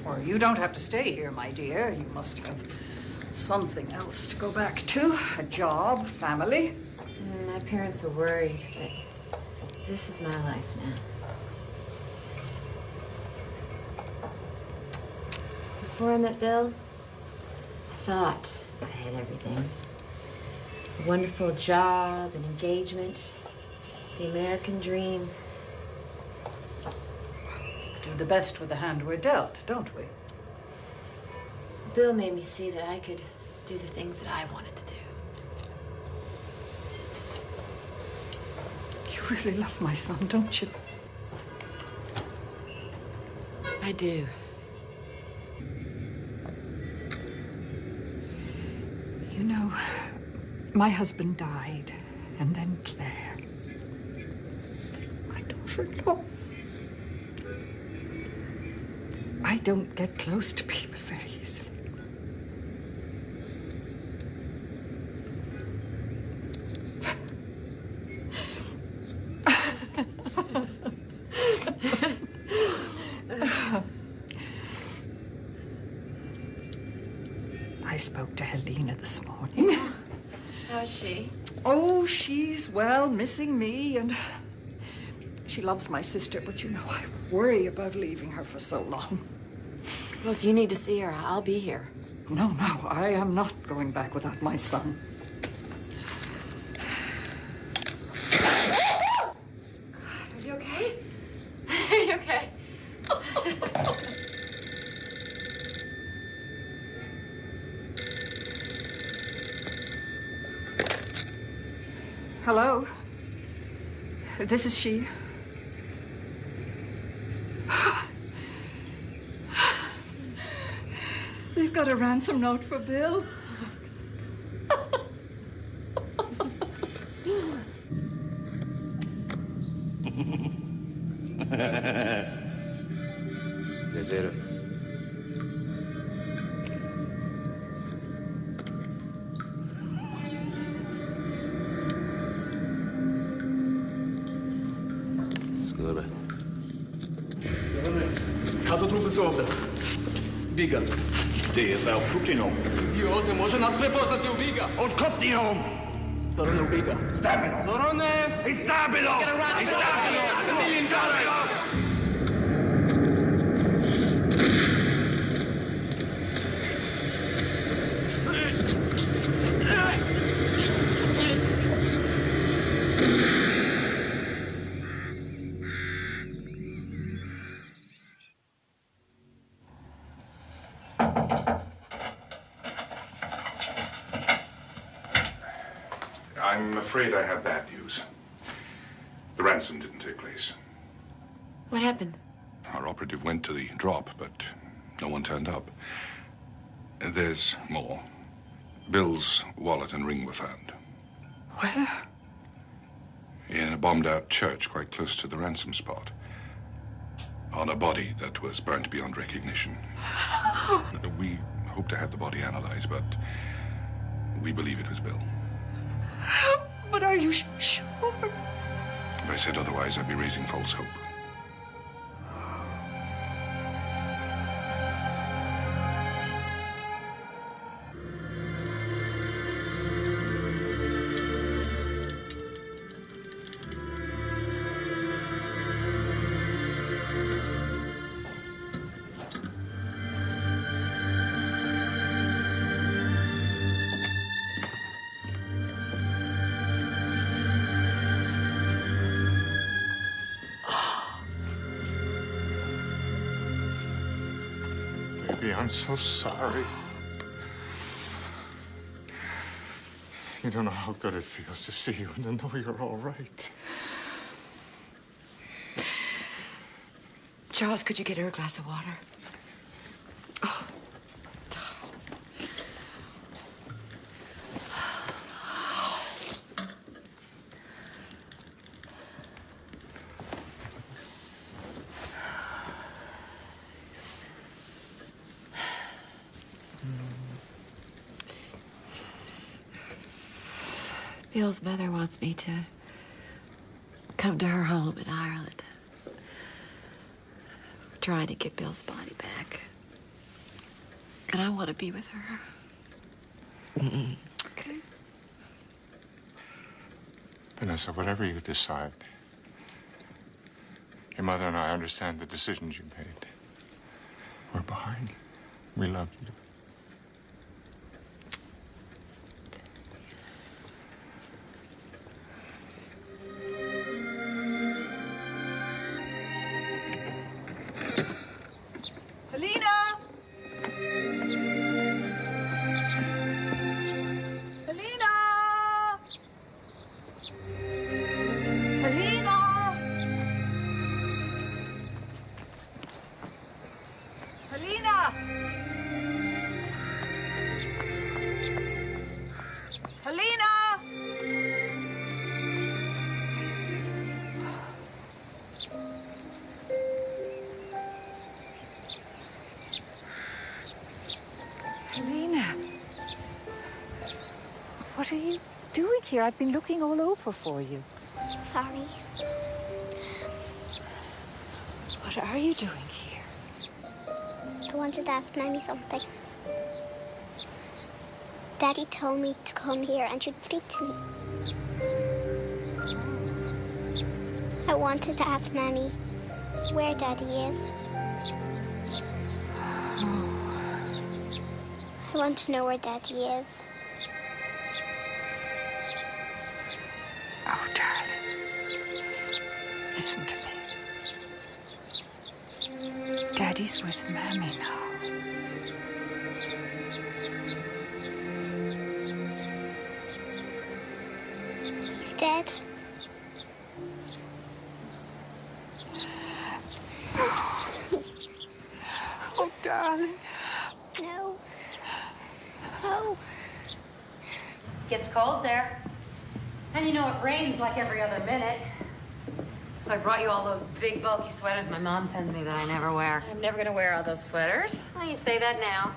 Or you don't have to stay here, my dear. You must have something else to go back to. A job, family. My parents are worried, but this is my life now. Before I met Bill, I thought I had everything. A wonderful job, an engagement, the American dream. Do the best with the hand we're dealt, don't we? Bill made me see that I could do the things that I wanted to do. You really love my son, don't you? I do. You know, my husband died, and then Claire. My daughter-in-law. I don't get close to people very easily. I spoke to Helena this morning. How's she? Oh, she's, well, missing me, and she loves my sister, but you know, I worry about leaving her for so long. Well, if you need to see her, I'll be here. No, I am not going back without my son. Are you okay? Are you okay? Hello? This is she. They've got a ransom note for Bill. Zero. Skål. Хто трупи зробив? Біга. DSL Putinov. Ідіоти, може нас припозати у Біга? Откопнігом! Сторони у Біга. Стабіло! Сторони! Стабіло! Стабіло! $1 million! I'm afraid I have bad news. The ransom didn't take place. What happened? Our operative went to the drop, but no one turned up. There's more. Bill's wallet and ring were found. Where? In a bombed-out church quite close to the ransom spot. On a body that was burnt beyond recognition. We hope to have the body analyzed, but we believe it was Bill. But are you sure? If I said otherwise, I'd be raising false hope. Baby, I'm so sorry. You don't know how good it feels to see you and to know you're all right. Charles, could you get her a glass of water? Oh. Bill's mother wants me to come to her home in Ireland. trying to get Bill's body back. And I want to be with her. Okay? Vanessa, whatever you decide, your mother and I understand the decisions you made. We're behind you. We love you. Helena! Helena! Helena! Helena! Helena! Helena. What are you doing here? I've been looking all over for you. Sorry. What are you doing here? I wanted to ask Mammy something. Daddy told me to come here and she'd speak to me. I wanted to ask Mammy where Daddy is. I want to know where Daddy is. Oh, darling. Listen to me. Daddy's with Mammy now. He's dead. Oh, darling. No. No. Gets cold there. And you know it rains like every other minute. So I brought you all those big, bulky sweaters my mom sends me that I never wear. I'm never gonna wear all those sweaters. Well, you say that now.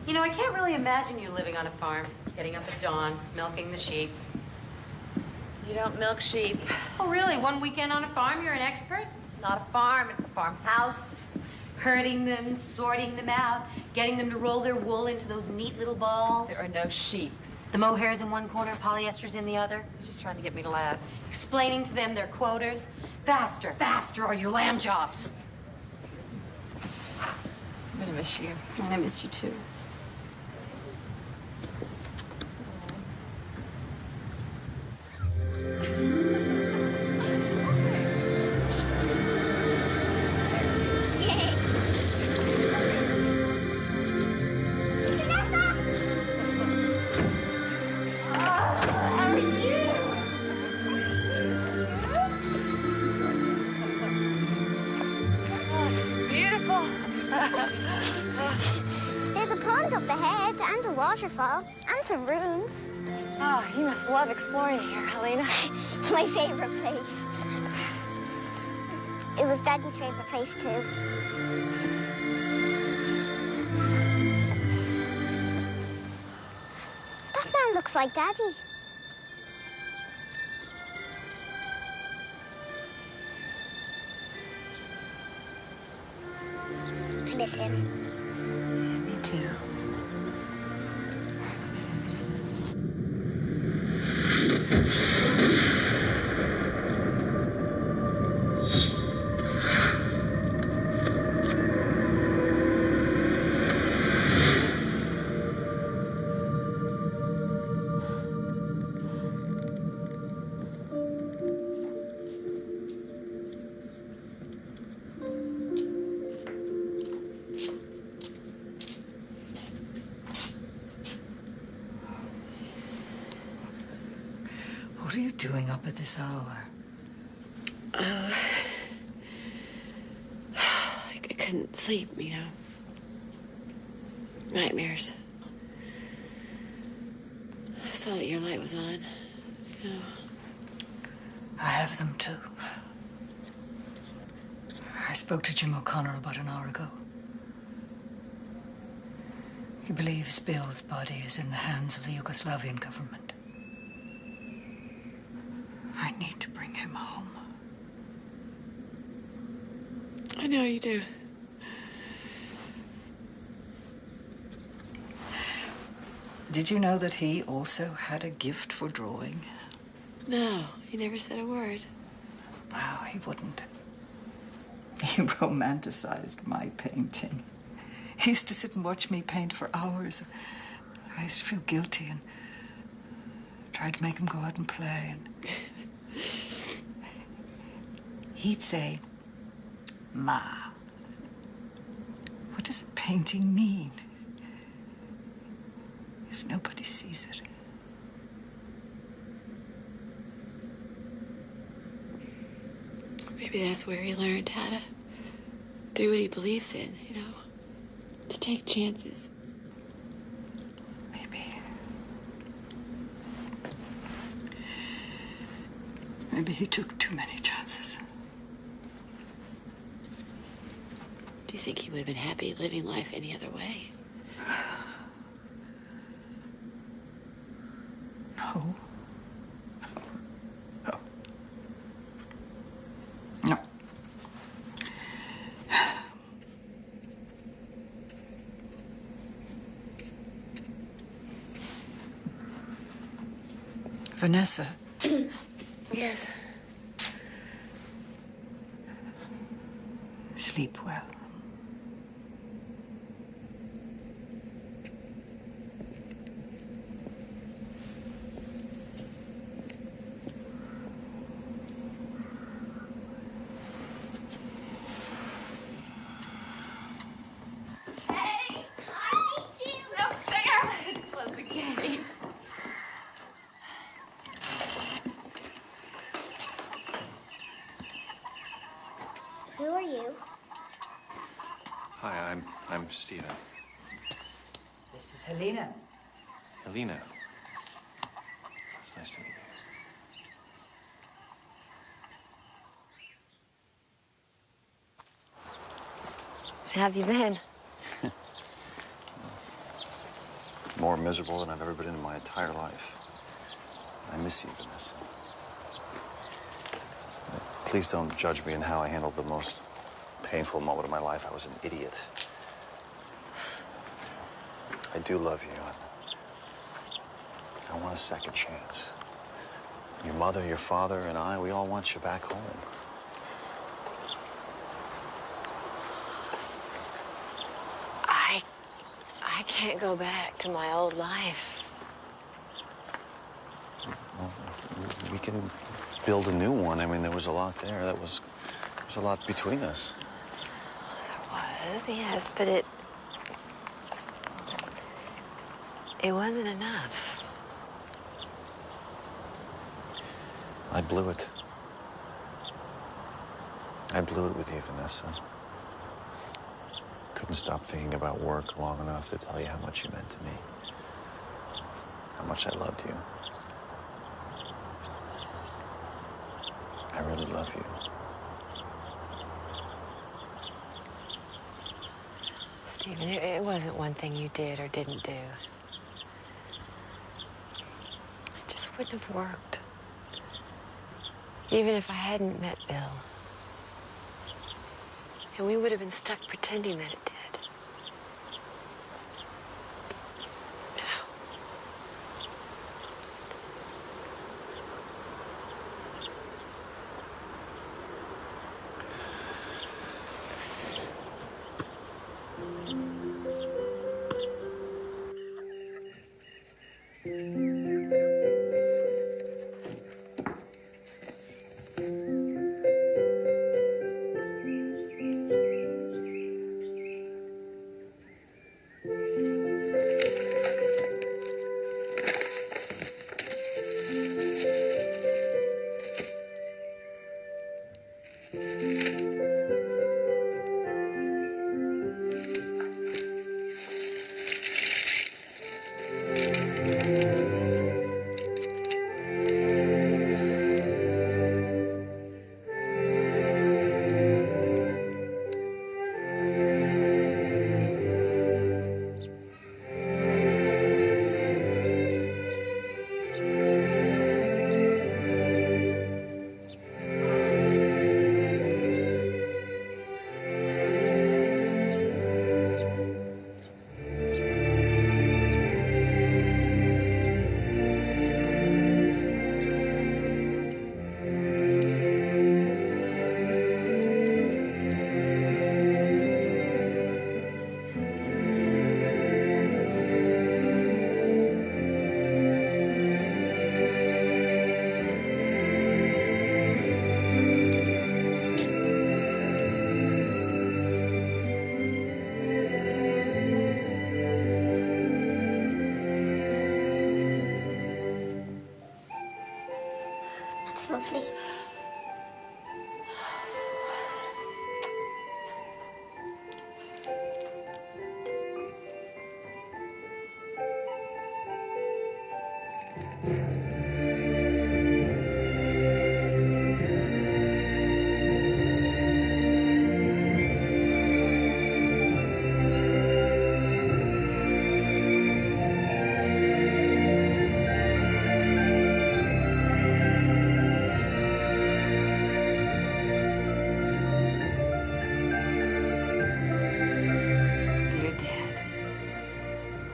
You know, I can't really imagine you living on a farm, getting up at dawn, milking the sheep. You don't milk sheep. Oh, really? One weekend on a farm, you're an expert? It's not a farm, it's a farmhouse. Herding them, sorting them out, getting them to roll their wool into those neat little balls. There are no sheep. The mohair's in one corner, polyester's in the other. You're just trying to get me to laugh. Explaining to them their quotas. Faster, faster, or your lamb chops. I'm gonna miss you. I miss you too. There's a pond up ahead and a waterfall and some ruins. Oh, you must love exploring here, Helena. It's my favorite place. It was Daddy's favorite place too. That man looks like Daddy. I miss him. Me too. What are you doing up at this hour? I couldn't sleep, you know. Nightmares. I saw that your light was on. You know. I have them too. I spoke to Jim O'Connor about an hour ago. He believes Bill's body is in the hands of the Yugoslavian government. I need to bring him home. I know you do. Did you know that he also had a gift for drawing? No, he never said a word. No, he wouldn't. He romanticized my painting. He used to sit and watch me paint for hours. I used to feel guilty and tried to make him go out and play. And he'd say, "Ma, what does a painting mean if nobody sees it?" Maybe that's where he learned how to do what he believes in, you know? To take chances. Maybe he took too many chances. Do you think he would have been happy living life any other way? No. No. No. Vanessa. Yes. Sleep well. Who are you? Hi, I'm Steven. This is Helena. Helena. It's nice to meet you. How have you been? More miserable than I've ever been in my entire life. I miss you, Vanessa. Please don't judge me in how I handled the most painful moment of my life. I was an idiot. I do love you. I want a second chance. Your mother, your father, and I, we all want you back home. I can't go back to my old life. Well, we can build a new one. I mean, there was a lot there. There was a lot between us. There was, yes, but it wasn't enough. I blew it. I blew it with you, Vanessa. Couldn't stop thinking about work long enough to tell you how much you meant to me. How much I loved you. I really love you. Stephen, it wasn't one thing you did or didn't do. It just wouldn't have worked. Even if I hadn't met Bill. And we would have been stuck pretending that it did.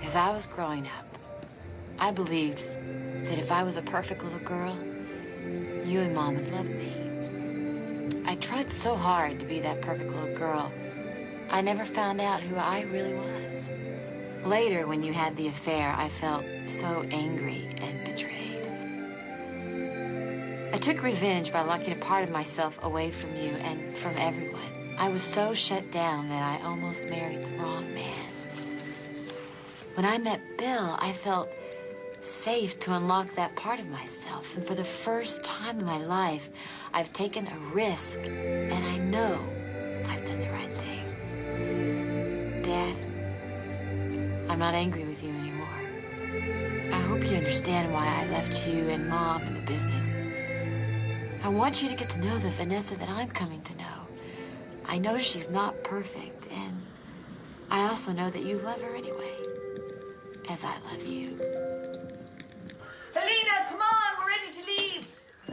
As I was growing up, I believed that if I was a perfect little girl, you and Mom would love me. I tried so hard to be that perfect little girl, I never found out who I really was. Later, when you had the affair, I felt so angry and betrayed. I took revenge by locking a part of myself away from you and from everyone. I was so shut down that I almost married the wrong man. When I met Bill, I felt safe to unlock that part of myself. And for the first time in my life, I've taken a risk, and I know I've done the right thing. Dad, I'm not angry with you anymore. I hope you understand why I left you and Mom in the business. I want you to get to know the Vanessa that I'm coming to know. I know she's not perfect, and I also know that you love her anyway, as I love you. Helena, come on, we're ready to leave.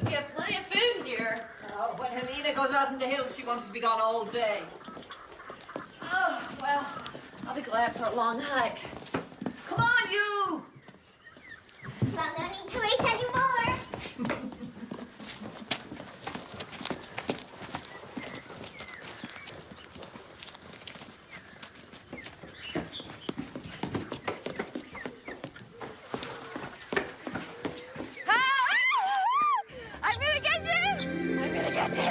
We have plenty of food here. Oh, when Helena goes out in the hills, she wants to be gone all day. Oh, well, I'll be glad for a long hike. Come on, you! Well, no need to wait anymore. I'm gonna get you! I'm gonna get you!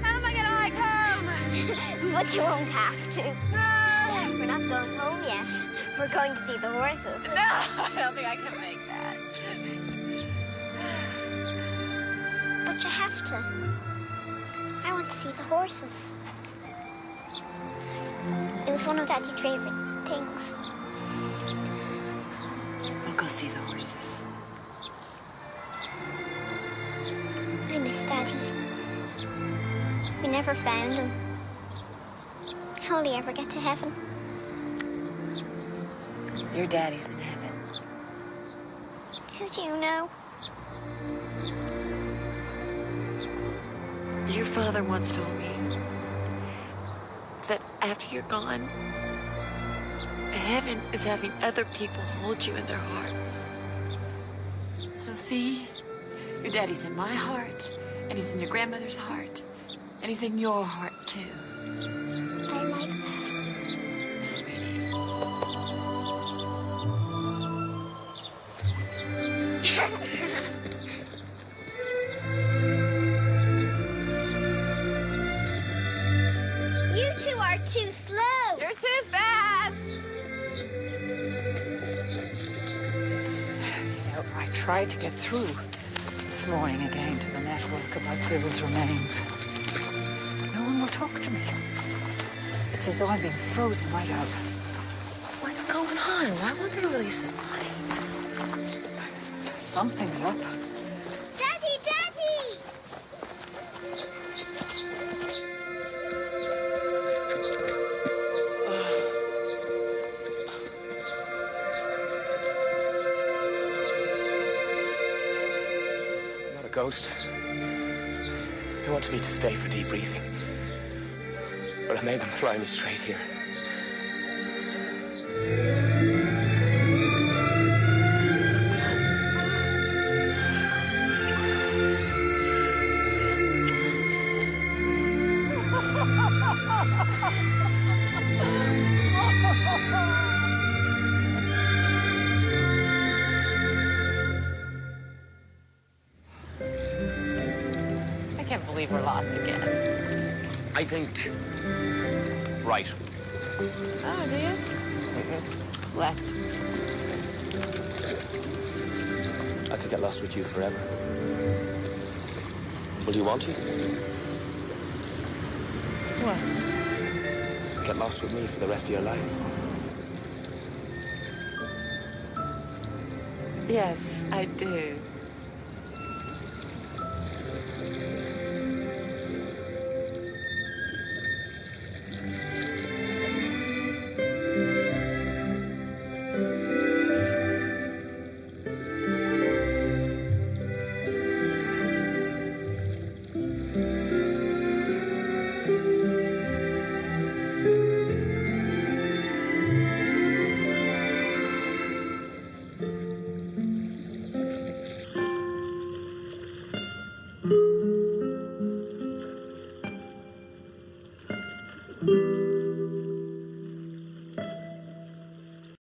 How am I gonna hike home? But you won't have to. We're not going home yet. We're going to see the horses. No, I don't think I can make that. But you have to. I want to see the horses. It was one of Daddy's favorite things. We'll go see the horses. I miss Daddy. We never found him. How will he ever get to heaven? Your daddy's in heaven. Who do you know? Your father once told me that after you're gone, heaven is having other people hold you in their hearts. So see, your daddy's in my heart, and he's in your grandmother's heart, and he's in your heart too. I like that. You two are too slow. You're too fast. I tried to get through this morning again to the network about Bill's remains. No one will talk to me. It's as though I'm being frozen right out. What's going on? Why won't they release his body? Something's up. Daddy, Daddy! I'm not a ghost. They wanted me to stay for debriefing. But I made them fly me straight here. I can't believe we're lost again. I think... right. Oh, do you? Left. I could get lost with you forever. Will you want to? What? Get lost with me for the rest of your life. Yes, I do.